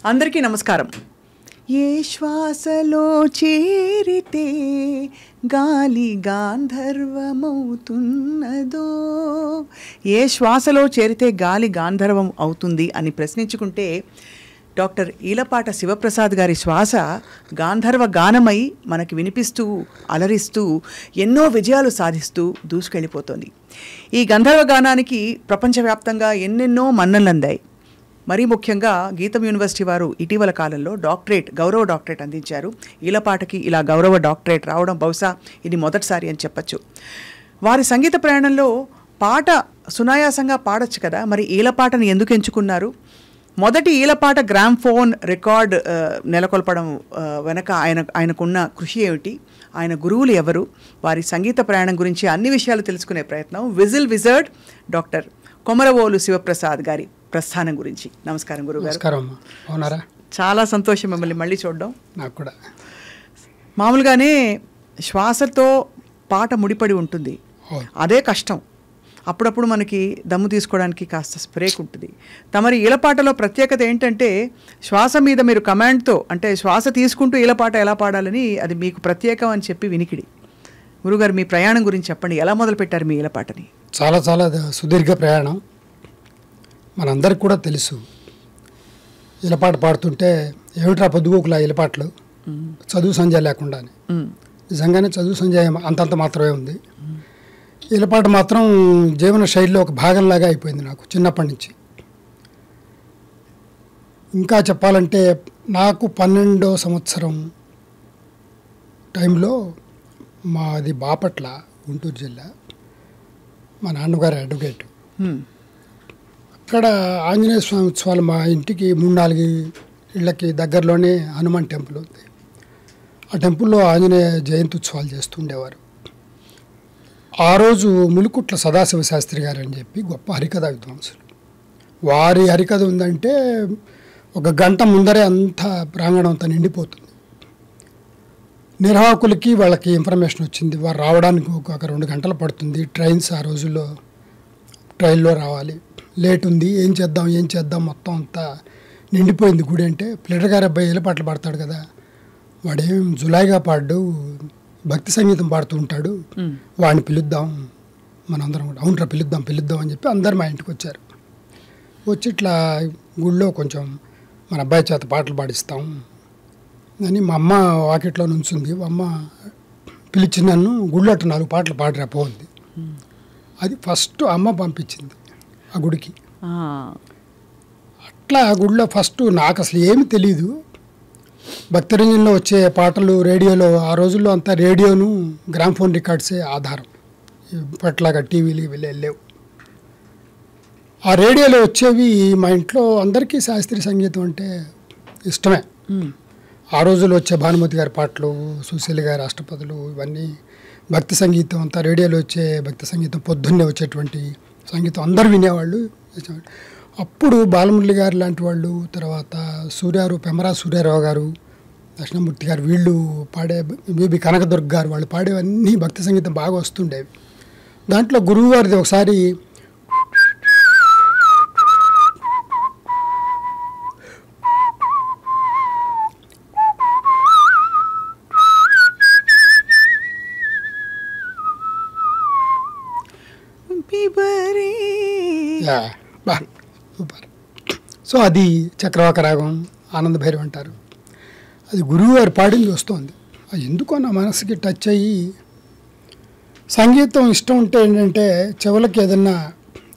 అందరికీ నమస్కారం. ఏ శ్వాసలో చేరితే గాలి గాంధర్వమవుతున్నదో, ఏ శ్వాసలో చేరితే గాలి గాంధర్వం అవుతుంది అని ప్రశ్నించుకుంటే డాక్టర్ ఈలపాట శివప్రసాద్ గారి శ్వాస గాంధర్వ గానమై మనకి వినిపిస్తూ అలరిస్తూ ఎన్నో విజయాలు సాధిస్తూ దూసుకెళ్ళిపోతుంది. ఈ గంధర్వ గానానికి ప్రపంచవ్యాప్తంగా ఎన్నెన్నో మన్ననలు అందాయి. మరీ ముఖ్యంగా గీతం యూనివర్సిటీ వారు ఇటీవల కాలంలో గౌరవ డాక్టరేట్ అందించారు. ఈలపాటకి ఇలా గౌరవ డాక్టరేట్ రావడం బహుశా ఇది మొదటిసారి అని చెప్పచ్చు. వారి సంగీత ప్రయాణంలో పాట సునాయాసంగా పాడొచ్చు కదా, మరి ఈలపాటని ఎందుకు ఎంచుకున్నారు? మొదటి ఈలపాట గ్రామ్ఫోన్ రికార్డ్ నెలకొల్పడం వెనక ఆయనకున్న కృషి ఏమిటి, ఆయన గురువులు ఎవరు, వారి సంగీత ప్రయాణం గురించి అన్ని విషయాలు తెలుసుకునే ప్రయత్నం whistle wizard doctor Komaravolu Sivaprasad గారి ప్రస్థానం గురించి. నమస్కారం గురుగారు. చాలా సంతోషం మిమ్మల్ని మళ్ళీ చూడడం. నాకు కూడా. మామూలుగానే శ్వాసతో పాట ముడిపడి ఉంటుంది, అదే కష్టం. అప్పుడప్పుడు మనకి దమ్ము తీసుకోవడానికి కాస్త బ్రేక్ ఉంటుంది. తమరి ఈలపాటలో ప్రత్యేకత ఏంటంటే శ్వాస మీద మీరు కమాండ్తో, అంటే శ్వాస తీసుకుంటూ ఈలపాట ఎలా పాడాలని అది మీకు ప్రత్యేకం అని చెప్పి వినికిడి. గురుగారు, మీ ప్రయాణం గురించి చెప్పండి. ఎలా మొదలుపెట్టారు మీ ఈలపాటని? చాలా చాలా సుదీర్ఘ ప్రయాణం. మనందరికి కూడా తెలుసు, ఈలపాట పాడుతుంటే ఏమిట్రా పొద్దుగోకులా ఈలపాటలు, చదువు సంజయ్ లేకుండా. నిజంగానే చదువు సంజయ్ అంతంత మాత్రమే ఉంది. ఈలపాట మాత్రం జీవన శైలిలో ఒక భాగంలాగా అయిపోయింది నాకు చిన్నప్పటి నుంచి. ఇంకా చెప్పాలంటే నాకు 12వ సంవత్సరం టైంలో మాది బాపట్ల, గుంటూరు జిల్లా. మా నాన్నగారు అడ్వకేట్. అక్కడ ఆంజనేయ స్వామి ఉత్సవాలు మా ఇంటికి 3-4 ఇళ్ళకి దగ్గరలోనే హనుమాన్ టెంపుల్ ఉంది. ఆ టెంపుల్లో ఆంజనేయ జయంతి ఉత్సవాలు చేస్తుండేవారు. ఆ రోజు ములుకుట్ల సదాశివ శాస్త్రి గారు అని చెప్పి గొప్ప హరికథ విద్వాంసులు. వారి హరికథ ఉందంటే ఒక గంట ముందరే అంతా ప్రాంగణం అంతా నిండిపోతుంది. నిర్వాహకులకి వాళ్ళకి ఇన్ఫర్మేషన్ వచ్చింది, వారు రావడానికి ఒక 2 గంటలు పడుతుంది. ట్రైన్స్ ఆ రోజుల్లో ట్రైన్లో రావాలి, లేట్ ఉంది, ఏం చేద్దాం మొత్తం అంతా నిండిపోయింది గుడి. అంటే ప్లేటర్ గారు అబ్బాయి ఈలపాటలు పాడతాడు కదా, వాడేం జులాయిగా పాడు, భక్తి సంగీతం పాడుతూ ఉంటాడు, వాడిని పిలుద్దాం మనందరం కూడా. అవునరా పిలుద్దాం అని చెప్పి అందరు మా ఇంటికి వచ్చారు. వచ్చి ఇట్లా గుళ్ళో కొంచెం మన అబ్బాయి చేత పాటలు పాడిస్తాం అని మా అమ్మ వాకిట్లో నుంచుంది. మా అమ్మ పిలిచి నన్ను గుళ్ళో 4 పాటలు పాడిరా పోంది. అది ఫస్ట్ అమ్మ పంపించింది ఆ గుడికి. అట్లా గుడిలో ఫస్ట్ నాకు అసలు ఏమి తెలీదు. భక్తిరంజన్లో వచ్చే పాటలు రేడియోలో, ఆ రోజుల్లో అంతా రేడియోను గ్రామ్ఫోన్ రికార్డ్సే ఆధారం, ఇప్పట్లాగా టీవీలు ఇవి లేవు. ఆ రేడియోలో వచ్చేవి మా ఇంట్లో అందరికీ శాస్త్రీయ సంగీతం అంటే ఇష్టమే. ఆ రోజుల్లో వచ్చే భానుమతి గారి పాటలు, సుశీల గారి అష్టపదులు, ఇవన్నీ భక్తి సంగీతం అంతా రేడియోలో వచ్చే భక్తి సంగీతం, పొద్దున్నే వచ్చేటువంటి సంగీతం అందరూ వినేవాళ్ళు. అప్పుడు బాలమురళి గారు లాంటి వాళ్ళు, తర్వాత పెమరా సూర్యారావు గారు, దక్షిణమూర్తి గారు, వీళ్ళు పాడే, బీబీ కనకదుర్గ గారు, వాళ్ళు పాడేవన్నీ భక్తి సంగీతం బాగా వస్తుండేవి. దాంట్లో గురువు గారిది ఒకసారి సూపర్. సో అది చక్రవాక రాగం, ఆనంద భైరవ్ అంటారు. అది గురువు గారు పాడింది వస్తుంది. అది ఎందుకో నా మనసుకి టచ్ అయ్యి, సంగీతం ఇష్టం ఉంటే ఏంటంటే చెవులకి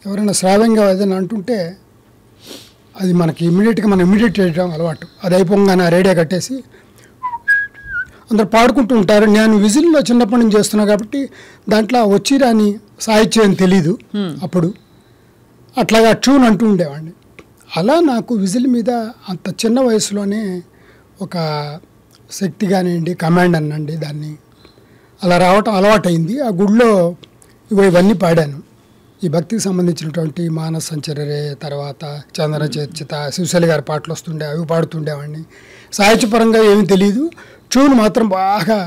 ఎవరైనా శ్రావ్యంగా ఏదైనా అంటుంటే అది మనకి మనం ఇమ్మీడియట్ చేయడం అలవాటు. అది అయిపోగానే రేడియో కట్టేసి అందరు పాడుకుంటూ ఉంటారు. నేను విజిల్లో చిన్నప్పటి నుంచి చేస్తున్నా కాబట్టి దాంట్లో వచ్చిరాని సాహిత్యం తెలీదు అప్పుడు. అట్లాగా ట్యూన్ అంటూ ఉండేవాడిని. అలా నాకు విజిల్ మీద అంత చిన్న వయసులోనే ఒక శక్తి కానివ్వండి, కమాండ్ అనండి, దాన్ని అలా రావటం అలవాటైంది. ఆ గుడిలో ఇవన్నీ పాడాను. ఈ భక్తికి సంబంధించినటువంటి మానస సంచరరే, తర్వాత చంద్ర చర్చిత, శివశైలి గారి పాటలు వస్తుండే, అవి పాడుతుండేవాడిని. సాహిత్యపరంగా ఏమీ తెలియదు, ట్యూన్ మాత్రం బాగా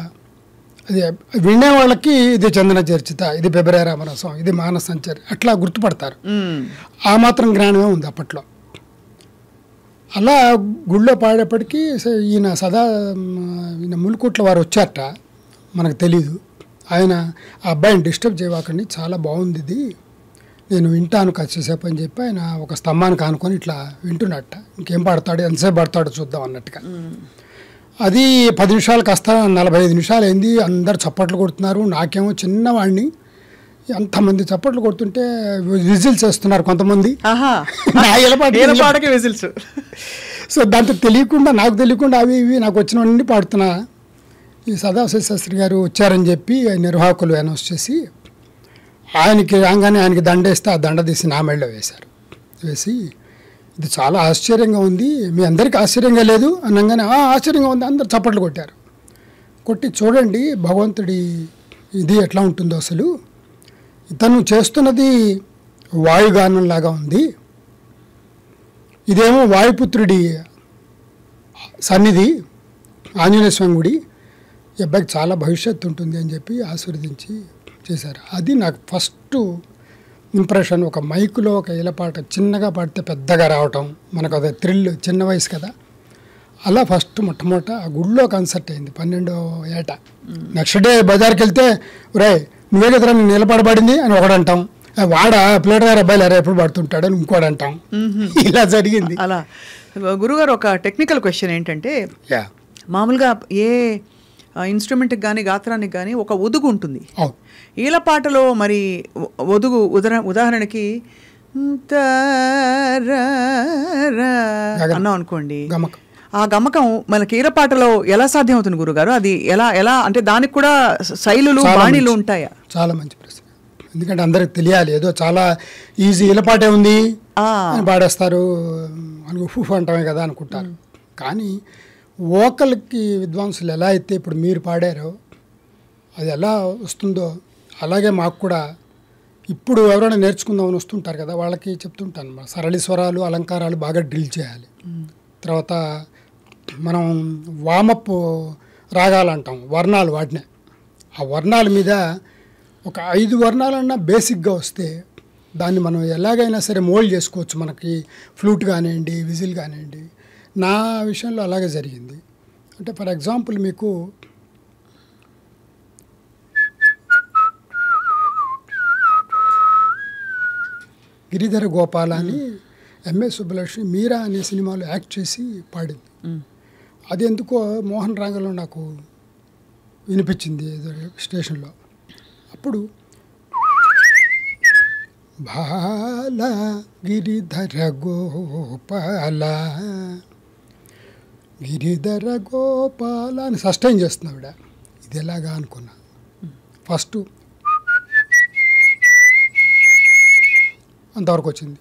అది వినే వాళ్ళకి ఇది చందన చర్చిత, ఇది బెబరే రామరసం, ఇది మానస సంచరి, అట్లా గుర్తుపడతారు. ఆ మాత్రం జ్ఞానమే ఉంది అప్పట్లో. అలా గుళ్ళో పాడేప్పటికీ ఈయన ఈయన ములుకుట్ల వారు వచ్చారట, మనకు తెలీదు. ఆయన ఆ అబ్బాయిని డిస్టర్బ్ చేయవాకండి, చాలా బాగుంది ఇది, నేను వింటాను కాసేపు అని చెప్పి ఆయన ఒక స్తంభానికి ఆనుకొని ఇట్లా వింటున్నట్ట. ఇంకేం పాడతాడు, ఎంతసేపు పాడతాడో చూద్దాం అన్నట్టుగా. అది 10 నిమిషాలు కాస్త 45 నిమిషాలు అయింది. అందరు చప్పట్లు కొడుతున్నారు. నాకేమో చిన్నవాడిని, అంతమంది చప్పట్లు కొడుతుంటే విజిల్స్ వేస్తున్నారు కొంతమంది. విజిల్స్. సో దాంతో నాకు తెలియకుండా అవి ఇవి నాకు వచ్చినవన్నీ పాడుతున్నా. ఈ సదాశివ శాస్త్రి గారు వచ్చారని చెప్పి నిర్వాహకులు అనౌన్స్ చేసి ఆయనకి రాగానే ఆయనకి దండేస్తే ఆ దండ తీసి నా మెడలో వేశారు. వేసి ఇది చాలా ఆశ్చర్యంగా ఉంది, మీ అందరికీ ఆశ్చర్యంగా లేదు అనగానే ఆశ్చర్యంగా ఉంది, అందరు చప్పట్లు కొట్టారు. కొట్టి చూడండి భగవంతుడి ఇది ఎట్లా ఉంటుందో, అసలు ఇతను చేస్తున్నది వాయుగానంలాగా ఉంది, ఇదేమో వాయుపుత్రుడి సన్నిధి ఆంజనేయ స్వామి గుడి, ఈ అబ్బాయికి చాలా భవిష్యత్తు ఉంటుంది అని చెప్పి ఆశీర్వదించి చేశారు. అది నాకు ఫస్ట్ ఇంప్రెషన్. ఒక మైకులో ఒక ఈలపాట చిన్నగా పాడితే పెద్దగా రావటం, మనకు అదే థ్రిల్, చిన్న వయసు కదా. అలా ఫస్ట్ మొట్టమొదట ఆ గుడిలో కన్సర్ట్ అయింది 12వ ఏట. నెక్స్ట్ డే బజార్కి వెళ్తే రే నువ్వే కదరా నేను నిలబడబడింది అని ఒకడంటాం, వాడ ప్లేటర్ గారు అబ్బాయిలు ఎరా ఎప్పుడు పడుతుంటాడు అని ఇంకోటి అంటాం. ఇలా జరిగింది. అలా గురుగారు ఒక టెక్నికల్ క్వశ్చన్ ఏంటంటే, మామూలుగా ఏ ఇన్స్ట్రుమెంట్కి కానీ గాత్రానికి కానీ ఒక ఒదుగు ఉంటుంది. ఈలపాటలో మరి ఒదుగు ఉదాహరణకి అన్నాం అనుకోండి, ఆ గమకం మనకి ఈలపాటలో ఎలా సాధ్యం అవుతుంది గురుగారు? అది ఎలా అంటే దానికి కూడా శైలులు బాణీలు ఉంటాయా? చాలా మంచి ప్రశ్న. ఎందుకంటే అందరికి తెలియాలి, ఏదో చాలా ఈజీ ఈలపాటే ఉంది అని పాడేస్తారు అని ఉఫ్ అంటామే కదా అనుకుంటారు. కానీ వోకల్కి విద్వాంసులు ఎలా అయితే ఇప్పుడు మీరు పాడారో అది ఎలా వస్తుందో అలాగే మాకు కూడా ఇప్పుడు ఎవరైనా నేర్చుకుందామని వస్తుంటారు కదా, వాళ్ళకి చెప్తుంటాను సరళి స్వరాలు అలంకారాలు బాగా డ్రిల్ చేయాలి. తర్వాత మనం వామప్ రాగాలంటాం, వర్ణాలు వాటినే, ఆ వర్ణాల మీద ఒక 5 వర్ణాలన్నా బేసిక్గా వస్తే దాన్ని మనం ఎలాగైనా సరే మోల్డ్ చేసుకోవచ్చు. మనకి ఫ్లూట్ కానివ్వండి, విజిల్ కానివ్వండి. నా విషయంలో అలాగే జరిగింది. అంటే ఫర్ ఎగ్జాంపుల్ మీకు గిరిధర గోపాల అని ఎంఎస్ సుబ్బలక్ష్మి మీరా అనే సినిమాలో యాక్ట్ చేసి పాడింది. అది ఎందుకో మోహన్ రాగంలో నాకు వినిపించింది స్టేషన్లో. అప్పుడు బాల గిరిధర గోపాల గిరిధర గోపాల అని సస్టైన్ చేస్తుంది ఆవిడ. ఇది ఎలాగా అనుకున్నా. ఫస్ట్ అంతవరకు వచ్చింది.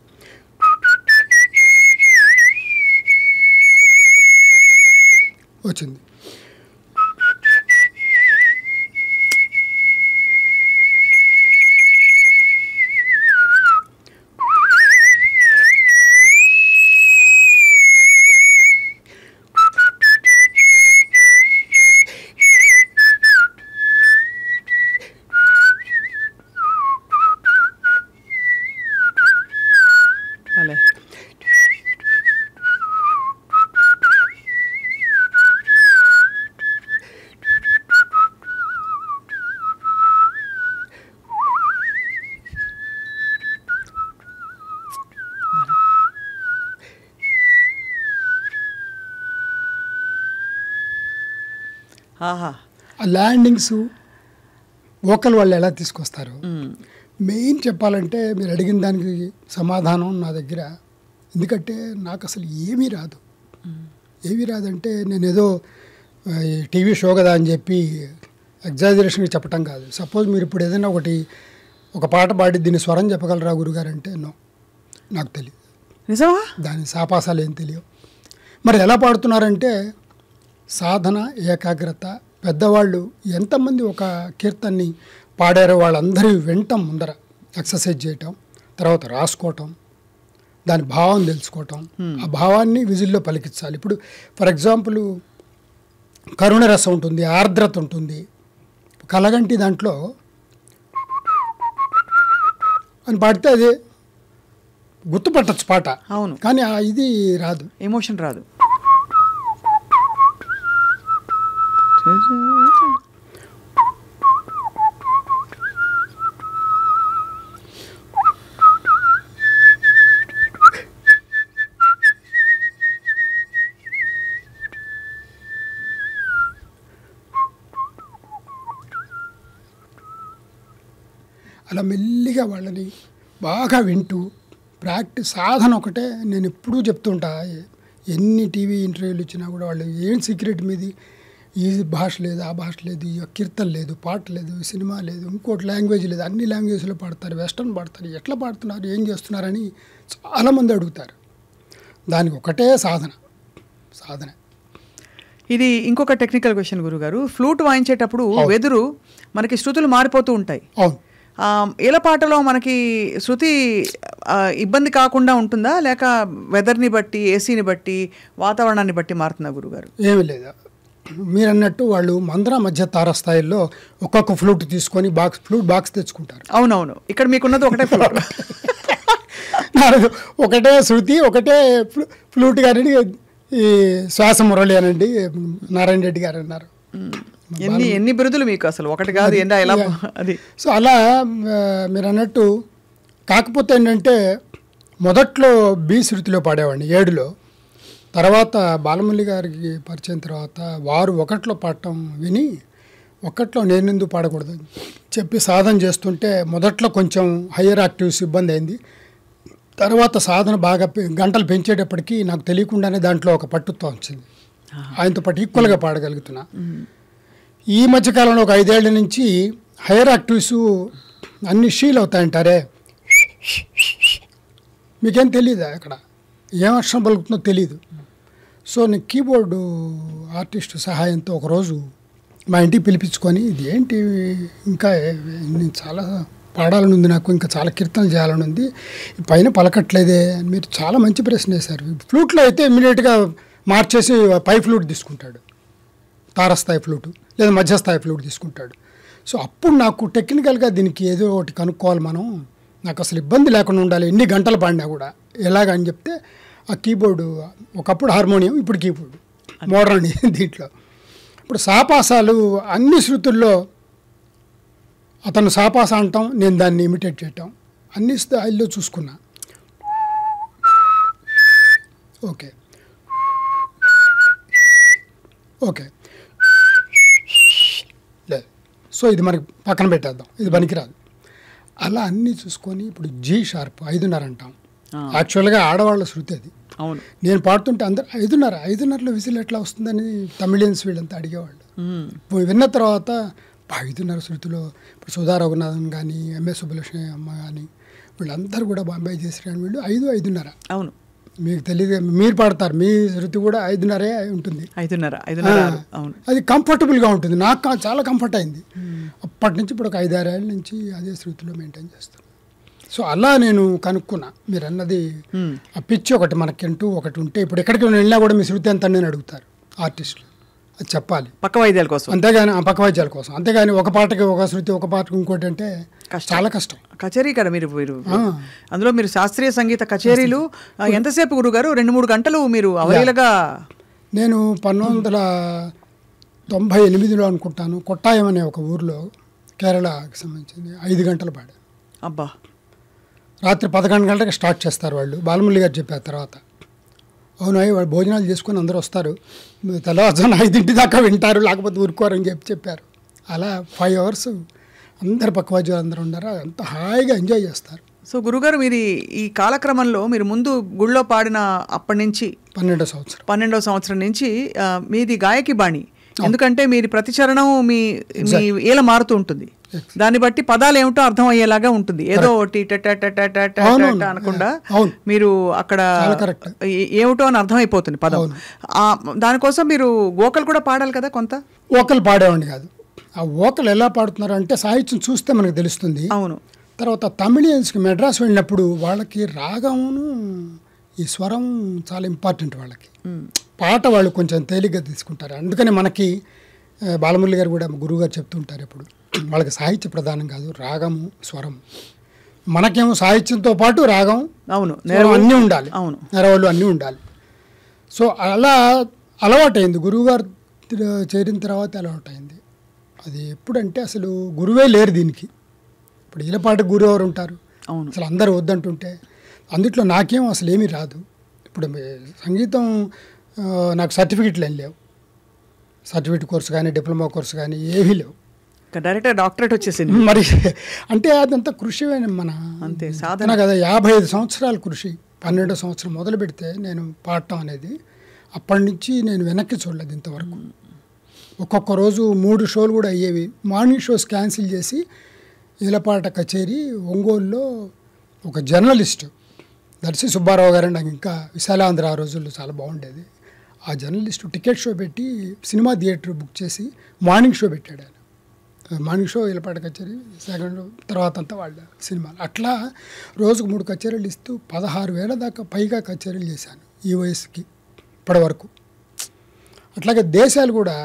ఆ ల్యాండింగ్స్ వోకల్ వాళ్ళు ఎలా తీసుకొస్తారు, మెయిన్ చెప్పాలంటే మీరు అడిగిన దానికి సమాధానం నా దగ్గర. ఎందుకంటే నాకు అసలు ఏమీ రాదంటే నేను ఏదో టీవీ షో కదా అని చెప్పి ఎగ్జాజరేషన్గా చెప్పటం కాదు. సపోజ్ మీరు ఇప్పుడు ఏదైనా ఒక పాట పాడి దీన్ని స్వరం చెప్పగలరా గురుగారు అంటే నో, నాకు తెలియదు. నిజమా? దాని సాపాసాలు ఏం తెలియవు. మరి ఎలా పాడుతున్నారంటే సాధన, ఏకాగ్రత. పెద్దవాళ్ళు ఎంతమంది ఒక కీర్తన్ని పాడారో వాళ్ళందరూ వింటం, ముందర ఎక్సర్సైజ్ చేయటం, తర్వాత రాసుకోవటం, దాని భావం తెలుసుకోవటం, ఆ భావాన్ని విజిల్లో పలికించాలి. ఇప్పుడు ఫర్ ఎగ్జాంపుల్ కరుణరసం ఉంటుంది, ఆర్ద్రత ఉంటుంది. కలగంటి దాంట్లో అని పాడితే అదే గుర్తుపట్టచ్చు పాట, అవును, కానీ ఇది రాదు, ఎమోషన్ రాదు. అలా మెల్లిగా వాళ్ళని బాగా వింటూ సాధన ఒకటే. నేను ఎప్పుడూ చెప్తుంటా, ఎన్ని టీవీ ఇంటర్వ్యూలు ఇచ్చినా కూడా వాళ్ళు ఏం సీక్రెట్ మీది, ఈ భాష లేదు, ఆ భాష లేదు, ఈ కీర్తన లేదు, పాట లేదు, సినిమా లేదు, ఇంకోటి లాంగ్వేజ్ లేదు, అన్ని లాంగ్వేజ్లో పాడతారు, వెస్టర్న్ పాడతారు, ఎట్లా పాడుతున్నారు, ఏం చేస్తున్నారని చాలామంది అడుగుతారు. దానికి ఒకటే సాధన. ఇది ఇంకొక టెక్నికల్ క్వశ్చన్ గురుగారు. ఫ్లూట్ వాయించేటప్పుడు వెదురు మనకి శృతులు మారిపోతూ ఉంటాయి. అవును. ఏలపాటలో మనకి శృతి ఇబ్బంది కాకుండా ఉంటుందా, లేక వెదర్ని బట్టి, ఏసీని బట్టి, వాతావరణాన్ని బట్టి మారుతుందా గురుగారు? ఏమీ లేదు, మీరు అన్నట్టు వాళ్ళు మంద్ర మధ్య తారస్థాయిల్లో ఒక్కొక్క ఫ్లూట్ తీసుకొని ఫ్లూట్ బాక్స్ తెచ్చుకుంటారు. అవునవును, ఇక్కడ మీకున్నది ఒకటే ఫ్లూట్. ఒకటే శృతి, ఒకటే ఫ్లూట్ గారని ఈ శ్వాస మురళి అనండి నారాయణ రెడ్డి గారు అన్నారు. ఎన్ని బిరుదులు మీకు అసలు, ఒకటి కాదు ఎలా అది. సో అలా మీరు అన్నట్టు. కాకపోతే ఏంటంటే మొదట్లో బి శృతిలో పాడేవాడిని 7లో. తర్వాత బాలమురళి గారికి పరిచయం తర్వాత వారు 1లో పాడటం విని 1లో నేనెందుకు పాడకూడదు చెప్పి సాధన చేస్తుంటే మొదట్లో కొంచెం హయ్యర్ యాక్టివ్స్ ఇబ్బంది అయింది. తర్వాత సాధన బాగా గంటలు పెంచేటప్పటికి నాకు తెలియకుండానే దాంట్లో ఒక పట్టుత్వం వచ్చింది. ఆయనతో పాటు ఈక్వల్గా పాడగలుగుతున్నా. ఈ మధ్యకాలంలో ఒక 5 ఏళ్ల నుంచి హైయర్ యాక్టివ్స్ అన్ని షీల్ అవుతాయంటారే, మీకేం తెలియదు అక్కడ ఏం అక్షరం పలుకుతుందో తెలియదు. సో నేను కీబోర్డు ఆర్టిస్ట్ సహాయంతో ఒకరోజు మా ఇంటికి పిలిపించుకొని, ఇది ఏంటి ఇంకా నేను చాలా పాడాలని ఉంది, నాకు ఇంకా చాలా కీర్తనలు చేయాలని ఉంది, పైన పలకట్లేదే అని మీరు చాలా మంచి ప్రశ్న వేశారు. ఫ్లూట్లో అయితే ఇమ్మీడియట్గా మార్చేసి పై ఫ్లూట్ తీసుకుంటాడు, తారస్థాయి ఫ్లూటు లేదా మధ్యస్థాయి ఫ్లూట్ తీసుకుంటాడు. సో అప్పుడు నాకు టెక్నికల్గా దీనికి ఏదో ఒకటి కనుక్కోవాలి మనం, నాకు అసలు ఇబ్బంది లేకుండా ఉండాలి ఎన్ని గంటలు పాడినా కూడా, ఎలాగని చెప్తే ఆ కీబోర్డు, ఒకప్పుడు హార్మోనియం ఇప్పుడు కీబోర్డు మోడర్న్ దీంట్లో. ఇప్పుడు సాపాసాలు అన్ని శృతుల్లో అతను సాపాస అంటాం, నేను దాన్ని ఇమిటేట్ చేయటం, అన్ని స్థాయిల్లో చూసుకున్నా. ఓకే లేదు, సో ఇది మనకి పక్కన పెట్టేద్దాం, ఇది పనికిరాదు. అలా అన్నీ చూసుకొని ఇప్పుడు జీ షార్ప్ 5:30 అంటాం. యాక్చువల్గా ఆడవాళ్ళ శృతి అది. అవును, నేను పాడుతుంటే అందరు 5:30లో విజిల్ ఎట్లా వస్తుందని తమిళియన్స్ వీళ్ళంతా అడిగేవాళ్ళు. విన్న తర్వాత 5:30 శృతిలో ఇప్పుడు సుధా రఘునాథన్ కానీ, ఎంఎస్ సుబ్బలక్ష్మి అమ్మ కానీ, వీళ్ళందరూ కూడా బాంబే చేసి కానీ వీళ్ళు 5:30. అవును, మీకు తెలియదు, మీరు పాడతారు, మీ శృతి కూడా 5:30 ఉంటుంది. 5:30. అవును, అది కంఫర్టబుల్గా ఉంటుంది. నాకు చాలా కంఫర్ట్ అయింది. అప్పటి నుంచి ఇప్పుడు ఒక 5-6 ఏళ్ళ నుంచి అదే శృతిలో మెయింటైన్ చేస్తాను. సో అలా నేను కనుక్కున్నా. మీరు అన్నది ఆ పిచ్ ఒకటి మనకంటూ ఒకటి ఉంటే, ఇప్పుడు ఎక్కడికి వెళ్ళినా కూడా మీ శృతి ఎంత అని అడుగుతారు ఆర్టిస్టులు, అది చెప్పాలి పక్క వాయిద్యాల కోసం, అంతేగాని పక్క వాయిద్యాల కోసం, అంతేగాని ఒక పాటకి ఒక శృతి, ఒక పాటకి ఇంకోటి అంటే చాలా కష్టం. కచేరీ కదా మీరు అందులో మీరు శాస్త్రీయ సంగీత కచేరీలు ఎంతసేపు గురుగారు? 2-3 గంటలు మీరు అవలీలగా. నేను 1998లో అనుకుంటాను, కొట్టాయం అనే ఒక ఊర్లో కేరళకి సంబంధించింది 5 గంటలు పాడాను. అబ్బా, రాత్రి 11 గంటలకు స్టార్ట్ చేస్తారు వాళ్ళు, బాలమురళి గారు చెప్పారు తర్వాత. అవును, వాళ్ళు భోజనాలు చేసుకొని అందరూ వస్తారు, తెల్లవారుజామున 5 దాకా వింటారు, లేకపోతే ఊరుకోరని చెప్పారు. అలా 5 అవర్స్ అందరు పక్కవాద్యాలు అందరూ ఉన్నారు, అంత హాయిగా ఎంజాయ్ చేస్తారు. సో గురుగారు, మీరు ఈ కాలక్రమంలో మీరు ముందు గుళ్ళో పాడిన అప్పటి నుంచి 12వ సంవత్సరం నుంచి మీది గాయకి బాణి. ఎందుకంటే మీరు ప్రతి చరణం మీ ఏల మారుతూ ఉంటుంది, దాన్ని బట్టి పదాలు ఏమిటో అర్థం అయ్యేలాగా ఉంటుంది. ఏదో ఒకటి అనకుండా మీరు అక్కడ ఏమిటో అని అర్థం అయిపోతుంది పదం. దానికోసం మీరు వోకల్ కూడా పాడాలి కదా కొంత. వోకల్ పాడేవాడిని కాదు, ఆ వోకల్ ఎలా పాడుతున్నారు అంటే సాహిత్యం చూస్తే మనకు తెలుస్తుంది. అవును. తర్వాత తమిళియన్స్కి మెడ్రాస్ వెళ్ళినప్పుడు వాళ్ళకి రాగమును ఈ స్వరం చాలా ఇంపార్టెంట్ వాళ్ళకి. పాట వాళ్ళు కొంచెం తేలిగ్గా తీసుకుంటారు. అందుకని మనకి బాలమురళి గారు కూడా గురువు గారు చెప్తుంటారు ఎప్పుడు, వాళ్ళకి సాహిత్య ప్రధానం కాదు, రాగము స్వరం. మనకేమో సాహిత్యంతో పాటు రాగం, అవును, అన్నీ ఉండాలి, అవును, నెరవలు అన్నీ ఉండాలి. సో అలా అలవాటైంది, గురువుగారు చేరిన తర్వాత అలవాటైంది. అది ఎప్పుడంటే అసలు గురువే లేరు దీనికి. ఇప్పుడు ఈలపాటి గురువు ఎవరు ఉంటారు? అవును, అసలు అందరూ వద్దంటుంటే అందుట్లో నాకేం అసలు ఏమీ రాదు. ఇప్పుడు సంగీతం నాకు సర్టిఫికెట్లు ఏం లేవు, సర్టిఫికెట్ కోర్సు కానీ డిప్లొమా కోర్సు కానీ ఏమీ లేవు. డైరెక్ట్గా డాక్టరేట్ వచ్చేసింది. మరి అంటే అదంతా కృషి మన అంతే సాధన కదా. 55 సంవత్సరాల కృషి. 12వ సంవత్సరం మొదలు పెడితే నేను పాడటం అనేది, అప్పటి నుంచి నేను వెనక్కి చూడలేదు ఇంతవరకు. ఒక్కొక్క రోజు 3 షోలు కూడా అయ్యేవి. మార్నింగ్ షోస్ క్యాన్సిల్ చేసి ఈలపాట కచేరీ ఒంగోలులో ఒక జర్నలిస్టు దర్శి సుబ్బారావు గారు, నాకు ఇంకా విశాలాంధ్ర ఆ రోజుల్లో చాలా బాగుండేది. ఆ జర్నలిస్టు టికెట్ షో పెట్టి సినిమా థియేటర్ బుక్ చేసి మార్నింగ్ షో పెట్టాడు ఆయన. మార్నింగ్ షో ఈలపాట కచేరీ, సెకండ్ తర్వాత అంతా వాళ్ళ సినిమాలు. అట్లా రోజుకు 3 కచేరీలు ఇస్తూ 16,000 దాకా పైగా కచేరీలు చేశాను ఈ వయసుకి ఇప్పటి వరకు. అట్లాగే దేశాలు కూడా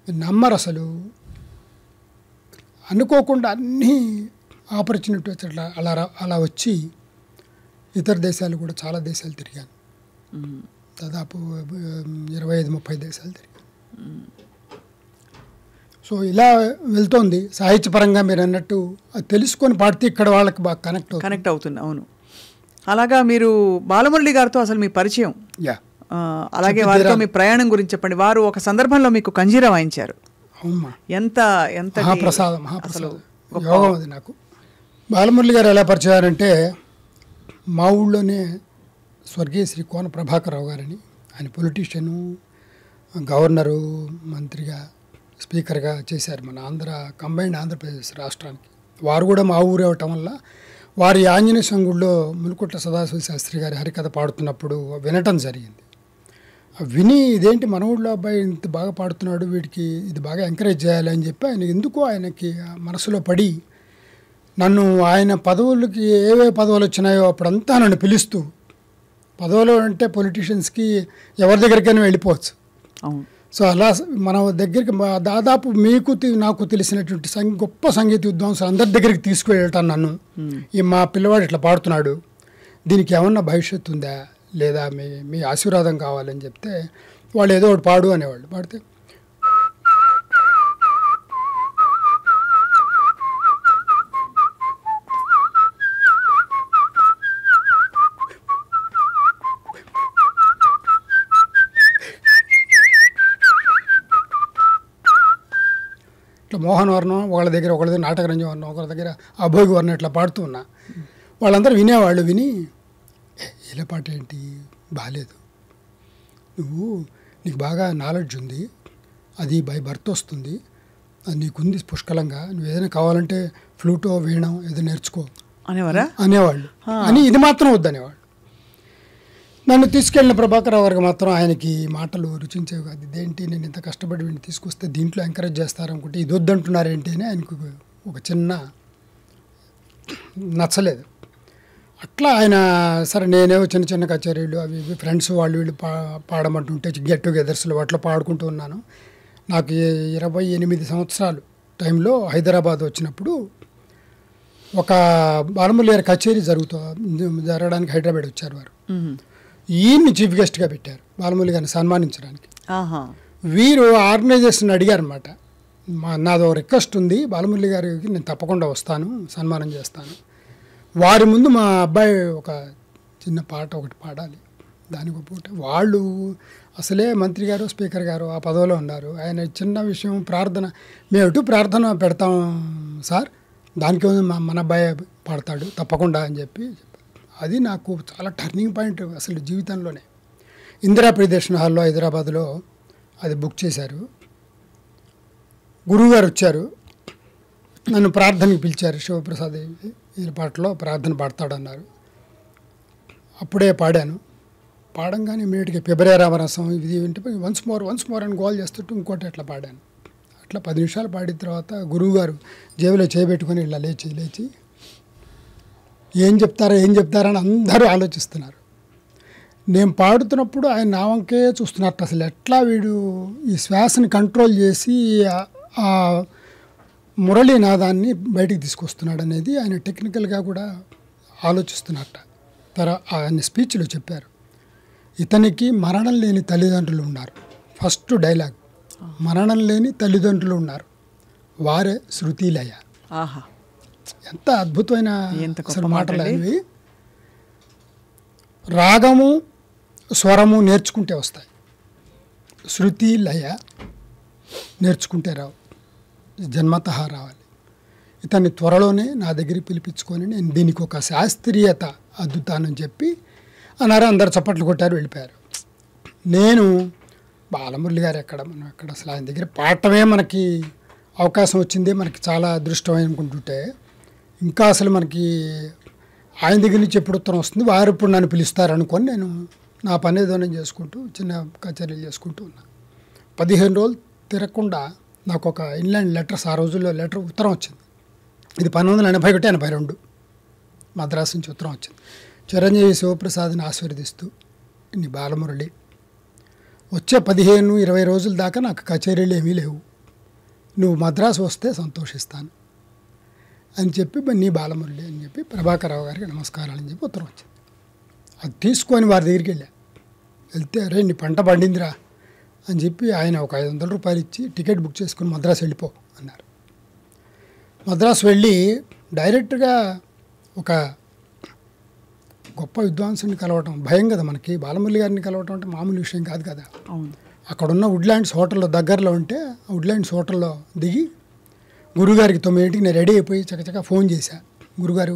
నమ్మరు అసలు, అనుకోకుండా అన్నీ ఆపర్చునిటీ వచ్చి అలా వచ్చి ఇతర దేశాలు కూడా చాలా దేశాలు తిరిగాను. దాదాపు 25-30 దేశాలు తిరిగాను. సో ఇలా వెళ్తోంది సాహిత్యపరంగా. మీరు అన్నట్టు అది తెలుసుకొని పాడితే ఇక్కడ వాళ్ళకి బాగా కనెక్ట్ అవుతుంది. అవును. అలాగా మీరు బాలమురళి గారితో అసలు మీ పరిచయం, యా, అలాగే వారితో మీ ప్రయాణం గురించి చెప్పండి. వారు ఒక సందర్భంలో మీకు కంజీరా వాయించారు. అవునమ్మా, ఎంత ఎంత మహాప్రసాదం యోగం అది నాకు. బాలమురళి గారు ఎలా పరిచయారంటే, మా ఊళ్ళోనే స్వర్గీయ శ్రీ కోన ప్రభాకర్ రావు గారని, ఆయన పొలిటీషియను, గవర్నరు, మంత్రిగా, స్పీకర్గా చేశారు మన కంబైన్డ్ ఆంధ్రప్రదేశ్ రాష్ట్రానికి. వారు కూడా మా ఊరు అవటం వల్ల వారి ఆంజనేయ సంగుడిలో ములుకుట్ల సదాశివ శాస్త్రి గారి హరికథ పాడుతున్నప్పుడు వినటం జరిగింది. విని ఇదేంటి మన ఊళ్ళో అబ్బాయి ఇంత బాగా పాడుతున్నాడు, వీడికి ఇది బాగా ఎంకరేజ్ చేయాలి అని చెప్పి ఆయనకి మనసులో పడి నన్ను ఆయన పదవులకి ఏవే పదవులు వచ్చినాయో అప్పుడంతా నన్ను పిలుస్తూ, పదవులు అంటే పొలిటీషియన్స్కి ఎవరి దగ్గరికైనా వెళ్ళిపోవచ్చు. అవును. సో అలా మన దగ్గరికి దాదాపు మీకు నాకు తెలిసినటువంటి గొప్ప సంగీత విద్వాంసులు అందరి దగ్గరికి తీసుకువెళ్ళటాను నన్ను. మా పిల్లవాడు ఇట్లా పాడుతున్నాడు, దీనికి ఏమన్నా భవిష్యత్తు ఉందా లేదా, మీ ఆశీర్వాదం కావాలని చెప్తే వాళ్ళు ఏదో ఒకటి పాడు అనేవాళ్ళు. పాడితే ఇట్లా మోహన్ వర్ణం ఒకళ్ళ దగ్గర నాటకరంజన్ వర్ణం, ఒకరి దగ్గర అభోగి వర్ణం ఇట్లా పాడుతూ ఉన్నా. వాళ్ళందరూ వినేవాళ్ళు. విని ఇలా పాట ఏంటి బాగాలేదు, నీకు బాగా నాలెడ్జ్ ఉంది, అది బై బర్త్ వస్తుంది, అది నీకుంది పుష్కలంగా, నువ్వు ఏదైనా కావాలంటే ఫ్లూటో వీణం ఏదో నేర్చుకో అనేవాళ్ళు. అని ఇది మాత్రం వద్దనేవాళ్ళు. నన్ను తీసుకెళ్ళిన ప్రభాకర్ రావు గారికి మాత్రం ఆయనకి మాటలు రుచించేవి కాదు. ఇదేంటి నేను ఇంత కష్టపడి వీడిని తీసుకొస్తే దీంట్లో ఎంకరేజ్ చేస్తారనుకుంటే ఇది వద్దంటున్నారేంటి అని ఆయనకు ఒక చిన్న నచ్చలేదు. అట్లా ఆయన సరే నేనేవో చిన్న చిన్న కచేరీలు అవి ఇవి ఫ్రెండ్స్ వాళ్ళు వీళ్ళు పాడమంటుంటే గెట్ టుగెదర్స్లో వాటిలో పాడుకుంటూ ఉన్నాను. నాకు 28 సంవత్సరాలు టైంలో హైదరాబాద్ వచ్చినప్పుడు ఒక బాలమురళి గారి కచేరీ జరగడానికి హైదరాబాద్ వచ్చారు వారు. ఈయన్ని చీఫ్ గెస్ట్గా పెట్టారు బాలమురళి గారిని సన్మానించడానికి. వీరు ఆర్గనైజేషన్ అడిగారు అనమాట, నాదో రిక్వెస్ట్ ఉంది, బాలమురళి గారికి నేను తప్పకుండా వస్తాను, సన్మానం చేస్తాను, వారి ముందు మా అబ్బాయి ఒక చిన్న పాట ఒకటి పాడాలి, దానికి ఒక పూట. వాళ్ళు అసలే మంత్రి గారు స్పీకర్ గారు ఆ పదవిలో ఉన్నారు. ఆయన చిన్న విషయం ప్రార్థన, మేము ఎటు ప్రార్థన పెడతాం సార్, దానికి మన అబ్బాయి పాడతాడు తప్పకుండా అని చెప్పి. అది నాకు చాలా టర్నింగ్ పాయింట్ అసలు జీవితంలోనే. ఇందిరా ప్రియదర్శన్ హాల్లో హైదరాబాద్లో అది బుక్ చేశారు. గురువుగారు వచ్చారు, నన్ను ప్రార్థనకి పిలిచారు. శివప్రసాద్ ఈ పాటలో ప్రార్థన పాడతాడన్నారు. అప్పుడే పాడాను. పాడంగానే ఇమీడియట్గా ఫిబ్రవరి రామరసం ఇది వింటే వన్స్ మోర్ అని గోల్ చేస్తుంటే ఇంకోటి అట్లా పాడాను. అట్లా 10 నిమిషాలు పాడిన తర్వాత గురువుగారు జేబులో చేయబెట్టుకొని ఇలా లేచి ఏం చెప్తారని అందరూ ఆలోచిస్తున్నారు. నేను పాడుతున్నప్పుడు ఆయన నా వంకే చూస్తున్నట్టు, అసలు ఎట్లా వీడు ఈ శ్వాసని కంట్రోల్ చేసి మురళీనాదాన్ని బయటికి తీసుకొస్తున్నాడు అనేది ఆయన టెక్నికల్గా కూడా ఆలోచిస్తున్నట్ట. ఆయన స్పీచ్లో చెప్పారు, ఇతనికి మరణం లేని తల్లిదండ్రులు ఉన్నారు. ఫస్ట్ డైలాగ్, మరణం లేని తల్లిదండ్రులు ఉన్నారు, వారే శృతిలయ. ఆహా, ఎంత అద్భుతమైన ఎంత గొప్ప అసలు మాటలు మాటలండి. అనేవి. రాగము స్వరము నేర్చుకుంటే వస్తాయి, శృతి లయ నేర్చుకుంటే రావు, జన్మతః రావాలి. ఇతన్ని త్వరలోనే నా దగ్గరికి పిలిపించుకొని నేను దీనికి ఒక శాస్త్రీయత అద్దుతానని చెప్పి అన్నారు. అందరు చప్పట్లు కొట్టారు, వెళ్ళిపోయారు. నేను బాలమురళి గారు మనం ఎక్కడ అసలు ఆయన దగ్గర పాడటమే మనకి అవకాశం వచ్చింది, మనకి చాలా అదృష్టం అనుకుంటుంటే ఇంకా అసలు మనకి ఆయన దగ్గర నుంచి ఎప్పుడు ఉత్తరం వస్తుంది, వారు ఇప్పుడు నన్ను పిలుస్తారు అనుకొని నేను నా పని ఏదో నేను చేసుకుంటూ చిన్న కచేరీలు చేసుకుంటూ ఉన్నా. 15 రోజులు తిరగకుండా నాకు ఒక ఇన్లాండ్ లెటర్స్, ఆ రోజుల్లో ఉత్తరం వచ్చింది. ఇది 1981-82 మద్రాసు నుంచి ఉత్తరం వచ్చింది. చిరంజీవి శివప్రసాద్ని ఆశీర్వదిస్తూ, నీ బాలమురళి వచ్చే 15-20 రోజుల దాకా నాకు కచేరీలు ఏమీ లేవు, నువ్వు మద్రాసు వస్తే సంతోషిస్తాను అని చెప్పి నీ బాలమురళి అని చెప్పి ప్రభాకరరావు గారికి నమస్కారాలు అని చెప్పి ఉత్తరం వచ్చింది. అది తీసుకొని వారి దగ్గరికి వెళ్తే అరే నీ పంట పండిందిరా అని చెప్పి ఆయన ఒక 500 రూపాయలు ఇచ్చి టికెట్ బుక్ చేసుకుని మద్రాసు వెళ్ళిపో అన్నారు. మద్రాసు వెళ్ళి డైరెక్ట్గా ఒక గొప్ప విద్వాంసుని కలవటం భయం కదా మనకి. బాలమురళి గారిని కలవటం అంటే మామూలు విషయం కాదు కదా. అక్కడున్న వుడ్లాండ్స్ హోటల్లో దగ్గరలో ఉంటే ఆ వుడ్లాండ్స్ హోటల్లో దిగి గురుగారికి 9ంటికి నేను రెడీ అయిపోయి చకచక ఫోన్ చేశా. గురుగారు